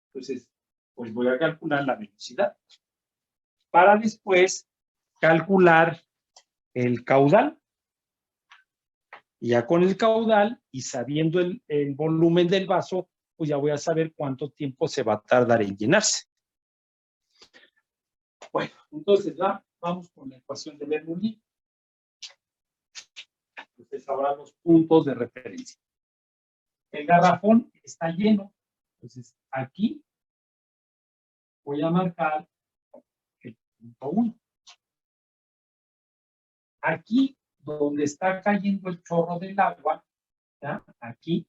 Entonces, pues voy a calcular la velocidad. Para después calcular el caudal. Y ya con el caudal y sabiendo el volumen del vaso, pues ya voy a saber cuánto tiempo se va a tardar en llenarse. Bueno, entonces ya vamos con la ecuación de Bernoulli. Entonces ahora los puntos de referencia. El garrafón está lleno. Entonces aquí voy a marcar el punto 1. Aquí donde está cayendo el chorro del agua, ¿ya? Aquí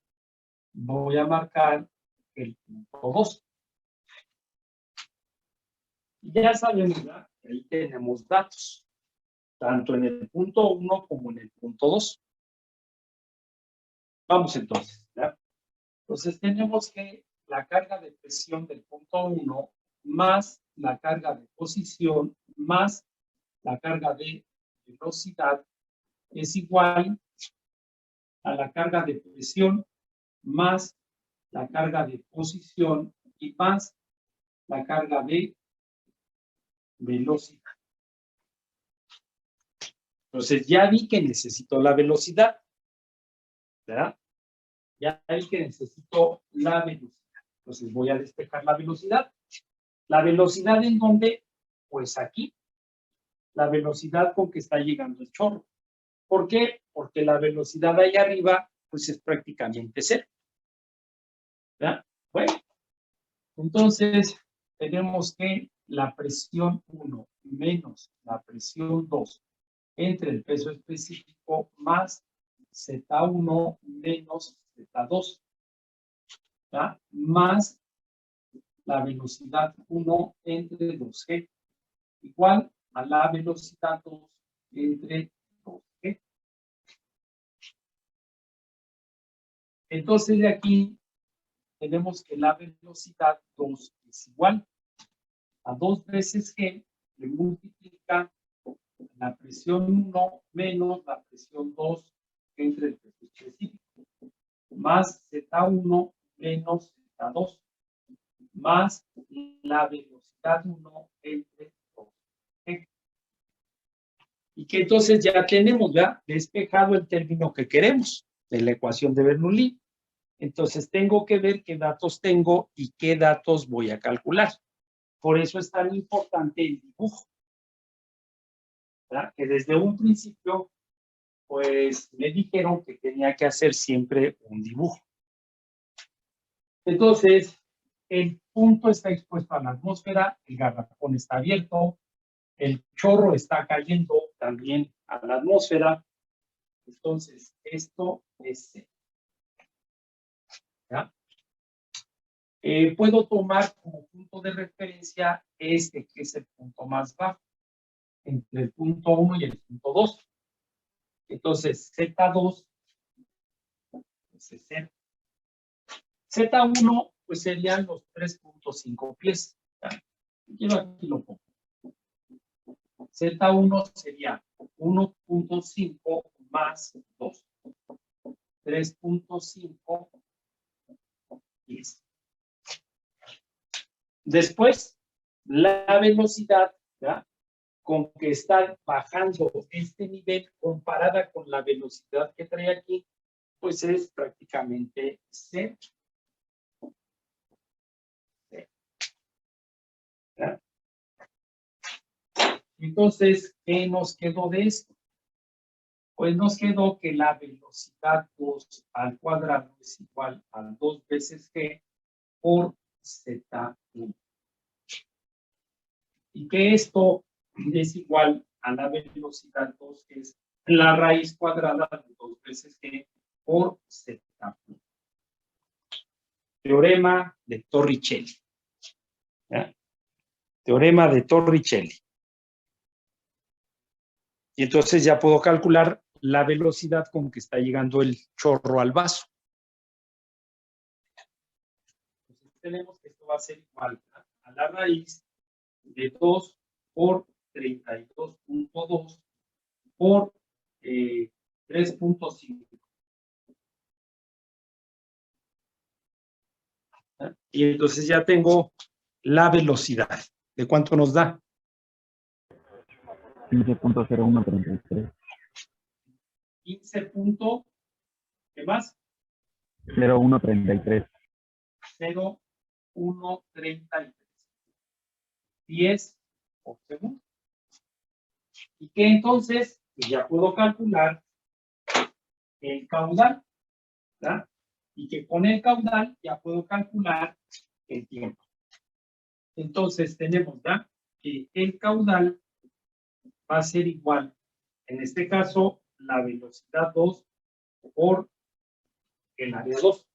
voy a marcar el punto 2. Ya sabemos, ¿verdad? Ahí tenemos datos, tanto en el punto 1 como en el punto 2. Vamos entonces, ¿verdad? Entonces tenemos que la carga de presión del punto 1 más la carga de posición más la carga de velocidad es igual a la carga de presión más la carga de posición y más la carga de velocidad. Entonces ya vi que necesito la velocidad, ¿verdad? Ya vi que necesito la velocidad. Entonces voy a despejar la velocidad. ¿La velocidad en dónde? Pues aquí. La velocidad con que está llegando el chorro. ¿Por qué? Porque la velocidad ahí arriba, pues es prácticamente cero. ¿Ya? Bueno, entonces tenemos que la presión 1 menos la presión 2 entre el peso específico más Z1 menos Z2, ¿ya? Más la velocidad 1 entre 2G, igual a la velocidad 2 entre 2G. Entonces de aquí tenemos que la velocidad 2 es igual a 2 veces G, que multiplica presión 1 menos la presión 2 entre el peso específico, más Z1 menos Z2, más la velocidad 1 entre 2G. Y que entonces ya tenemos ya despejado el término que queremos de la ecuación de Bernoulli. Entonces tengo que ver qué datos tengo y qué datos voy a calcular. Por eso es tan importante el dibujo, ¿verdad? Que desde un principio, pues me dijeron que tenía que hacer siempre un dibujo. Entonces, el punto está expuesto a la atmósfera, el garrafón está abierto, el chorro está cayendo también a la atmósfera. Entonces, esto es C. ¿Ya? Puedo tomar como punto de referencia este, que es el punto más bajo, entre el punto 1 y el punto 2. Entonces, Z2 pues es 0. Z1 pues serían los 3.5 pies. ¿Ya? Quiero aquí lo pongo. Z1 sería 1.5 más 2. 3.5 pies. Después, la velocidad, ¿ya? Con que está bajando este nivel comparada con la velocidad que trae aquí, pues es prácticamente cero. ¿Ya? Entonces, ¿qué nos quedó de esto? Pues nos quedó que la velocidad 2 al cuadrado es igual a 2 veces g por z1. Y que esto es igual a la velocidad 2, que es la raíz cuadrada de 2 veces g por z1. Teorema de Torricelli. ¿Ya? Teorema de Torricelli. Y entonces ya puedo calcular la velocidad con que está llegando el chorro al vaso. Entonces tenemos que esto va a ser igual a la raíz de 2 por 32.2 por 3.5. Y entonces ya tengo la velocidad. ¿De cuánto nos da? 15.0133. 15. ¿Qué más? 0133. 0,133. 10 por segundo. Y que entonces pues ya puedo calcular el caudal, ¿verdad? Y que con el caudal ya puedo calcular el tiempo. Entonces tenemos ya que el caudal va a ser igual, en este caso, la velocidad 2 por el área 2.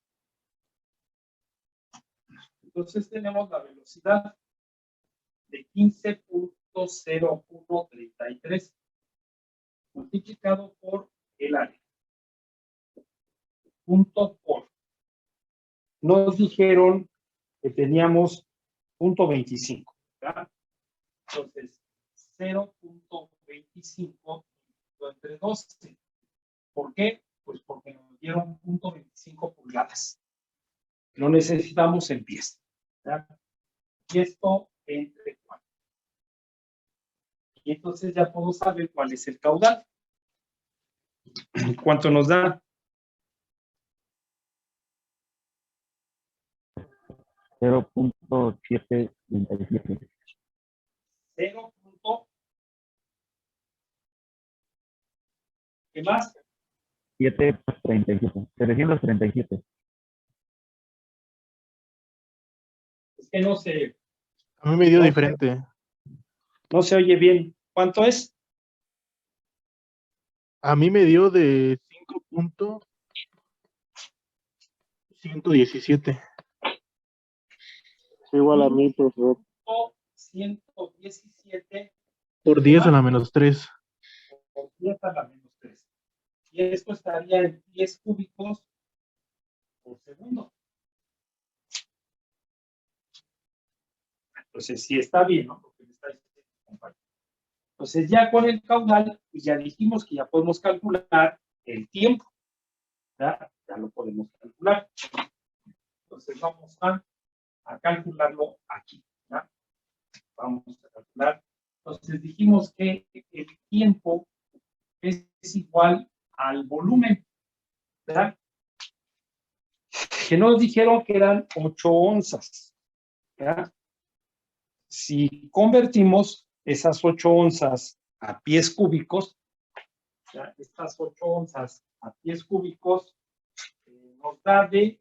Entonces tenemos la velocidad de 15.0133 multiplicado por el área. Punto por. Nos dijeron que teníamos 0.25, ¿verdad? Entonces, 0.25 entre 12. ¿Por qué? Pues porque nos dieron 0.25 pulgadas. Lo necesitamos en pies, ¿verdad? Y esto entre 4. Y entonces ya puedo saber cuál es el caudal. ¿Cuánto nos da? 0.737. 0. ¿Qué más? 737. 737. Es que no se A mí me dio No. diferente. oye bien. ¿Cuánto es? A mí me dio de 5.117. Igual a mí, profesor. 117 Por 10 a la menos 3. por 10 a la menos 3. Y esto estaría en 10 cúbicos por segundo. Entonces, sí está bien, ¿no? Porque me está diciendo, compadre. Entonces ya con el caudal, pues ya dijimos que ya podemos calcular el tiempo. Ya lo podemos calcular. Entonces vamos a calcularlo aquí. ¿Ya? Vamos a calcular. Entonces dijimos que el tiempo es igual al volumen. ¿Verdad? Que nos dijeron que eran 8 onzas. ¿Ya? Si convertimos esas 8 onzas a pies cúbicos, ¿ya? Estas 8 onzas a pies cúbicos nos da de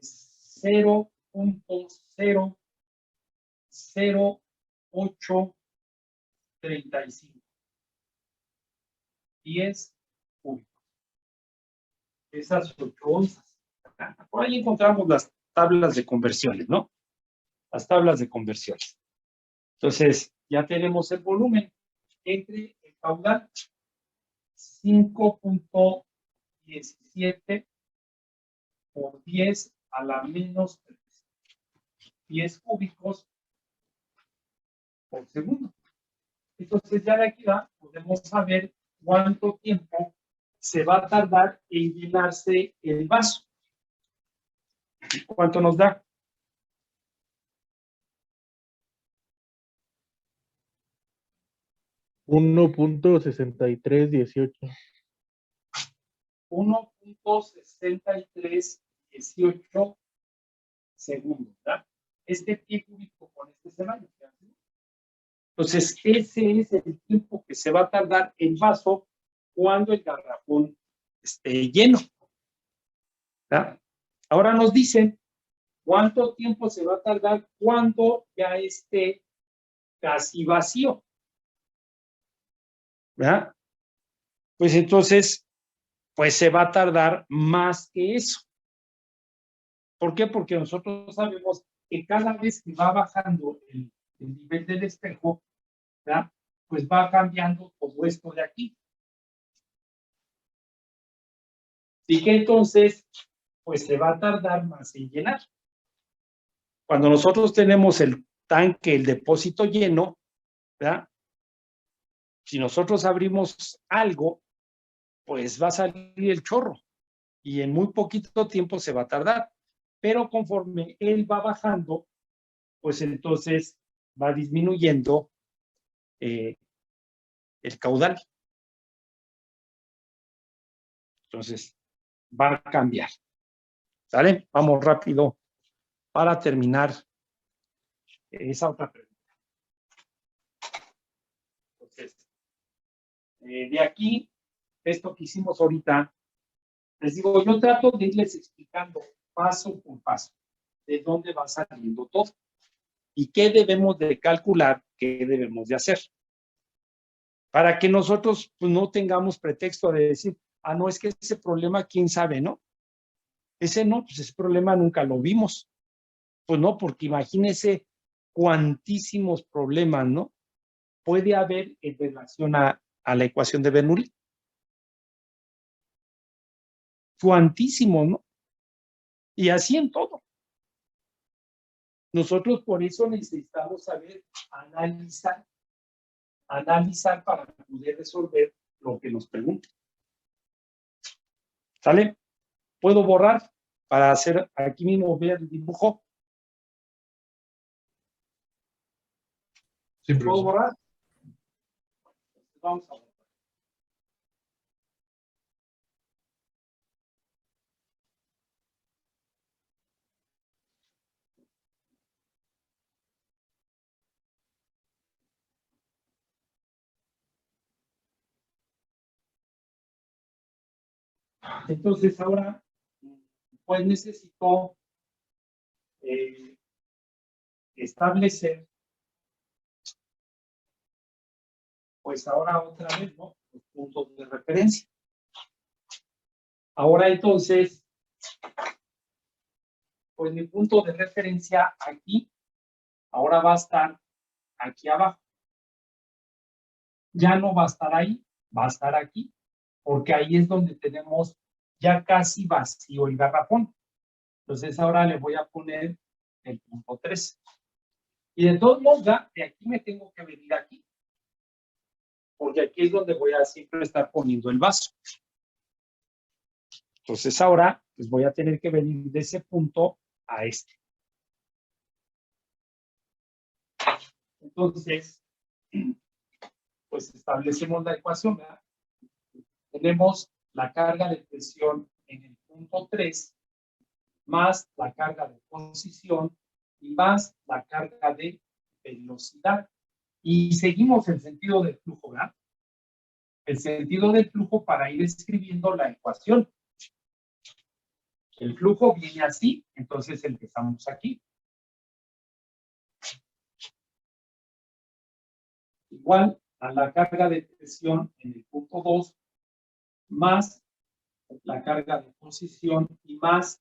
0.00835 pies cúbicos. Esas 8 onzas. Por ahí encontramos las tablas de conversiones, ¿no? Las tablas de conversiones. Entonces, ya tenemos el volumen entre el caudal 5.17 por 10 a la menos 3 pies cúbicos por segundo. Entonces, ya de aquí podemos saber cuánto tiempo se va a tardar en llenarse el vaso. ¿Cuánto nos da? 1.6318. 1.6318 segundos, ¿verdad? Este pie cúbico con este se va. Entonces, ese es el tiempo que se va a tardar el vaso cuando el garrafón esté lleno. ¿Verdad? Ahora nos dicen cuánto tiempo se va a tardar cuando ya esté casi vacío. ¿Verdad? Pues entonces, pues se va a tardar más que eso. ¿Por qué? Porque nosotros sabemos que cada vez que va bajando el nivel del espejo, ¿verdad? Pues va cambiando todo esto de aquí. Y que entonces, pues se va a tardar más en llenar. Cuando nosotros tenemos el tanque, el depósito lleno, ¿verdad? Si nosotros abrimos algo, pues va a salir el chorro y en muy poquito tiempo se va a tardar. Pero conforme él va bajando, pues entonces va disminuyendo el caudal. Entonces, va a cambiar. ¿Sale? Vamos rápido para terminar esa otra pregunta. Entonces, de aquí, esto que hicimos ahorita, les digo, yo trato de irles explicando paso por paso de dónde va saliendo todo y qué debemos de calcular, qué debemos de hacer. Para que nosotros pues, no tengamos pretexto de decir, ah, no, es que ese problema, quién sabe, ¿no? Ese no, pues ese problema nunca lo vimos. Pues no, porque imagínense cuantísimos problemas, ¿no? Puede haber en relación a la ecuación de Bernoulli. Cuantísimos, ¿no? Y así en todo. Nosotros por eso necesitamos saber analizar para poder resolver lo que nos preguntan. ¿Sale? ¿Puedo borrar para hacer aquí mismo ver el dibujo? Sí, ¿Puedo profesor. borrar? Vamos a borrar. Entonces ahora, pues necesito establecer, pues ahora otra vez, ¿no? Los puntos de referencia. Ahora entonces, pues mi punto de referencia aquí, ahora va a estar aquí abajo. Ya no va a estar ahí, va a estar aquí, porque ahí es donde tenemos ya casi vacío el garrafón. Entonces ahora le voy a poner el punto 3. Y de todos modos, ya de aquí me tengo que venir aquí. porque aquí es donde voy a siempre estar poniendo el vaso. Entonces ahora pues voy a tener que venir de ese punto a este. Entonces, pues establecemos la ecuación, ¿verdad? Tenemos la carga de presión en el punto 3 más la carga de posición y más la carga de velocidad. Y seguimos el sentido del flujo, ¿verdad? El sentido del flujo para ir escribiendo la ecuación. El flujo viene así, entonces empezamos aquí. Igual a la carga de presión en el punto 2 más la carga de posición y más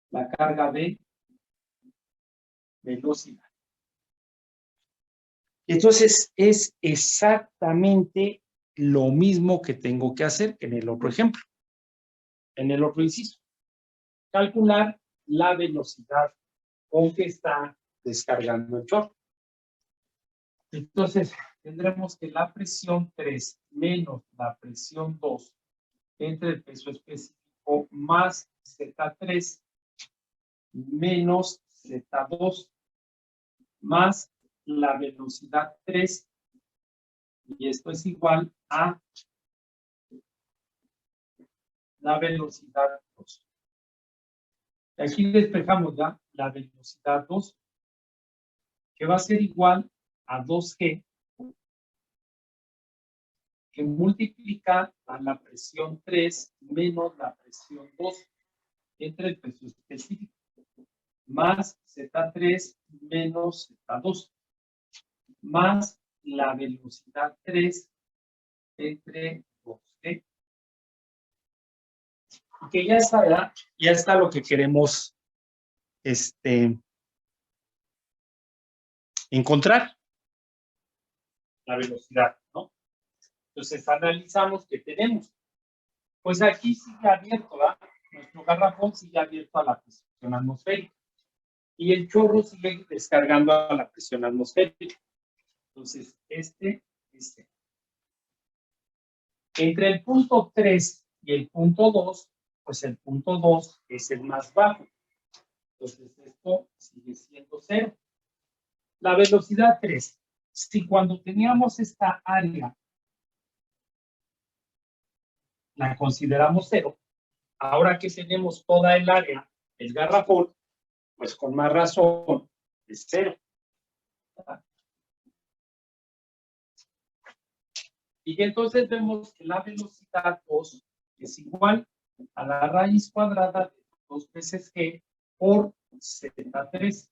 la carga de velocidad. Entonces es exactamente lo mismo que tengo que hacer que en el otro ejemplo, en el otro inciso. Calcular la velocidad con que está descargando el chorro. Entonces tendremos que la presión 3 menos la presión 2 entre el peso específico más Z3 menos Z2 más la velocidad 3 y esto es igual a la velocidad 2. Aquí despejamos ya la velocidad 2 que va a ser igual a 2G que multiplica a la presión 3 menos la presión 2 entre el peso específico más Z3 menos Z2 más la velocidad 3 entre 2G. Que ya está, ¿verdad? Ya está lo que queremos encontrar. La velocidad, ¿no? Entonces analizamos qué tenemos. Pues aquí sigue abierto, ¿verdad? Nuestro garrafón sigue abierto a la presión atmosférica. Y el chorro sigue descargando a la presión atmosférica. Entonces, entre el punto 3 y el punto 2, pues el punto 2 es el más bajo. Entonces, esto sigue siendo 0. La velocidad 3. Si cuando teníamos esta área la consideramos 0, ahora que tenemos toda el área, el garrafón, pues con más razón es 0. Y entonces vemos que la velocidad 2 es igual a la raíz cuadrada de 2 veces G por Z3.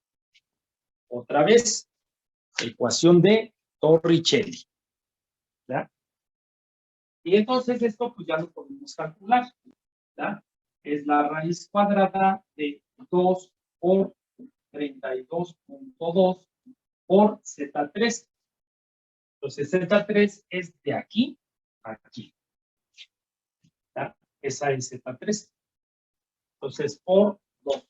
Otra vez, ecuación de Torricelli. ¿Ya? Y entonces esto pues ya lo podemos calcular. ¿Ya? Es la raíz cuadrada de 2 por 32.2 por Z3. Entonces Z3 es de aquí a aquí. ¿Ya? Esa es Z3. Entonces por 2.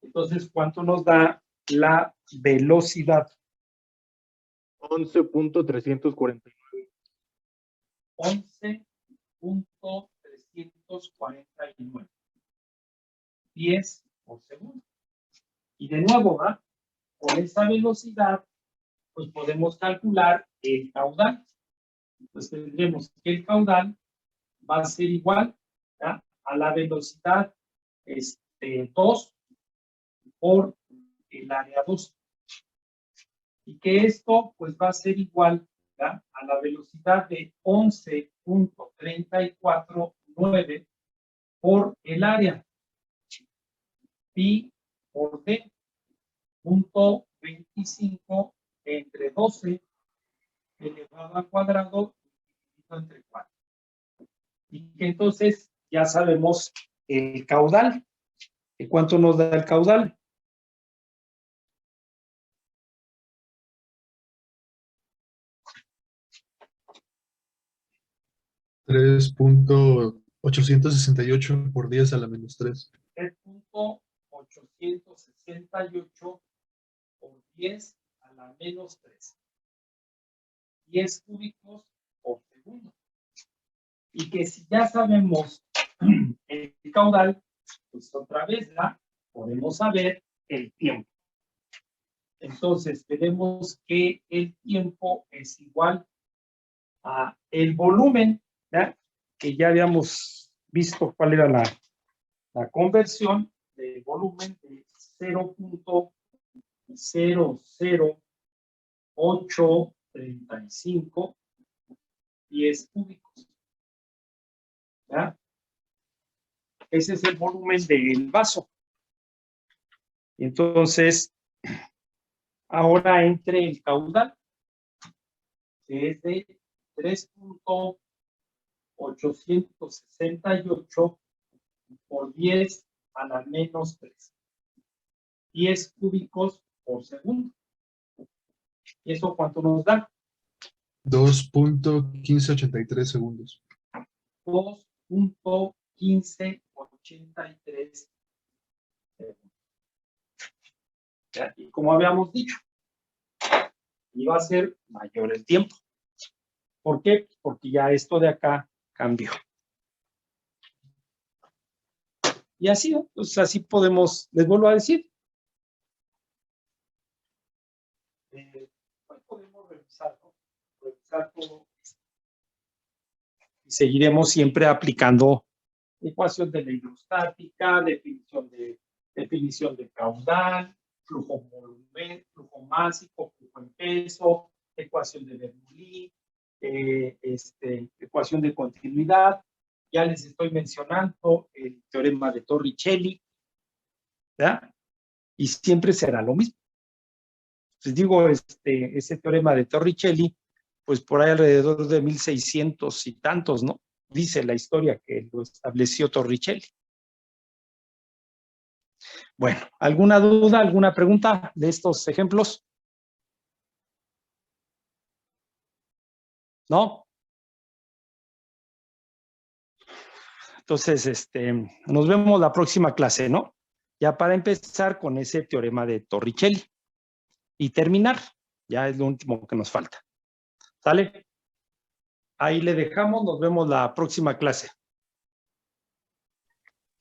Entonces, ¿cuánto nos da la velocidad? 11.349. 11.349. 10 por segundo. Y de nuevo, ¿verdad? Con esa velocidad, pues podemos calcular el caudal. Pues tendremos que el caudal va a ser igual, ¿ya? A la velocidad 2 por el área 2. Y que esto pues va a ser igual, ¿ya? A la velocidad de 11.349 por el área. Pi por D, punto 25 entre 12 elevado al cuadrado entre 4. Y que entonces ya sabemos el caudal. ¿Y cuánto nos da el caudal? $3.868 por 10 a la menos 3. 3.868 por 10 a la la menos 3. 10 cúbicos por segundo. Y que si ya sabemos el caudal, pues otra vez podemos saber el tiempo. Entonces, tenemos que el tiempo es igual a el volumen, ¿ya? Que ya habíamos visto cuál era la conversión del volumen de 0.00835 10 cúbicos. ¿Ya? Ese es el volumen del vaso. Entonces, ahora entre el caudal, que es de 3.868 por 10 a la menos 3. 10 cúbicos por segundo. ¿Y eso cuánto nos da? 2.1583 segundos. 2.1583 segundos. Y como habíamos dicho, iba a ser mayor el tiempo. ¿Por qué? Porque ya esto de acá cambió. Y así, pues así podemos, les vuelvo a decir. Podemos revisar, ¿no? Revisar todo esto. Y seguiremos siempre aplicando ecuación de la hidrostática, definición de caudal, flujo volumen, flujo másico, flujo en peso, ecuación de Bernoulli, ecuación de continuidad. Ya les estoy mencionando el teorema de Torricelli, ¿verdad? Y siempre será lo mismo. Les digo, ese teorema de Torricelli, pues por ahí alrededor de 1600 y tantos, ¿no? Dice la historia que lo estableció Torricelli. Bueno, ¿alguna duda, alguna pregunta de estos ejemplos? ¿No? Entonces, nos vemos la próxima clase, ¿no? Ya para empezar con ese teorema de Torricelli y terminar, ya es lo último que nos falta. ¿Sale? Ahí le dejamos, nos vemos la próxima clase.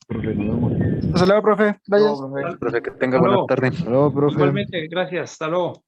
Profe, nos vemos. Hasta luego, profe. Gracias. Profe, que tenga Hasta buena luego. tarde. Hasta luego, profe. Igualmente, gracias. Hasta luego.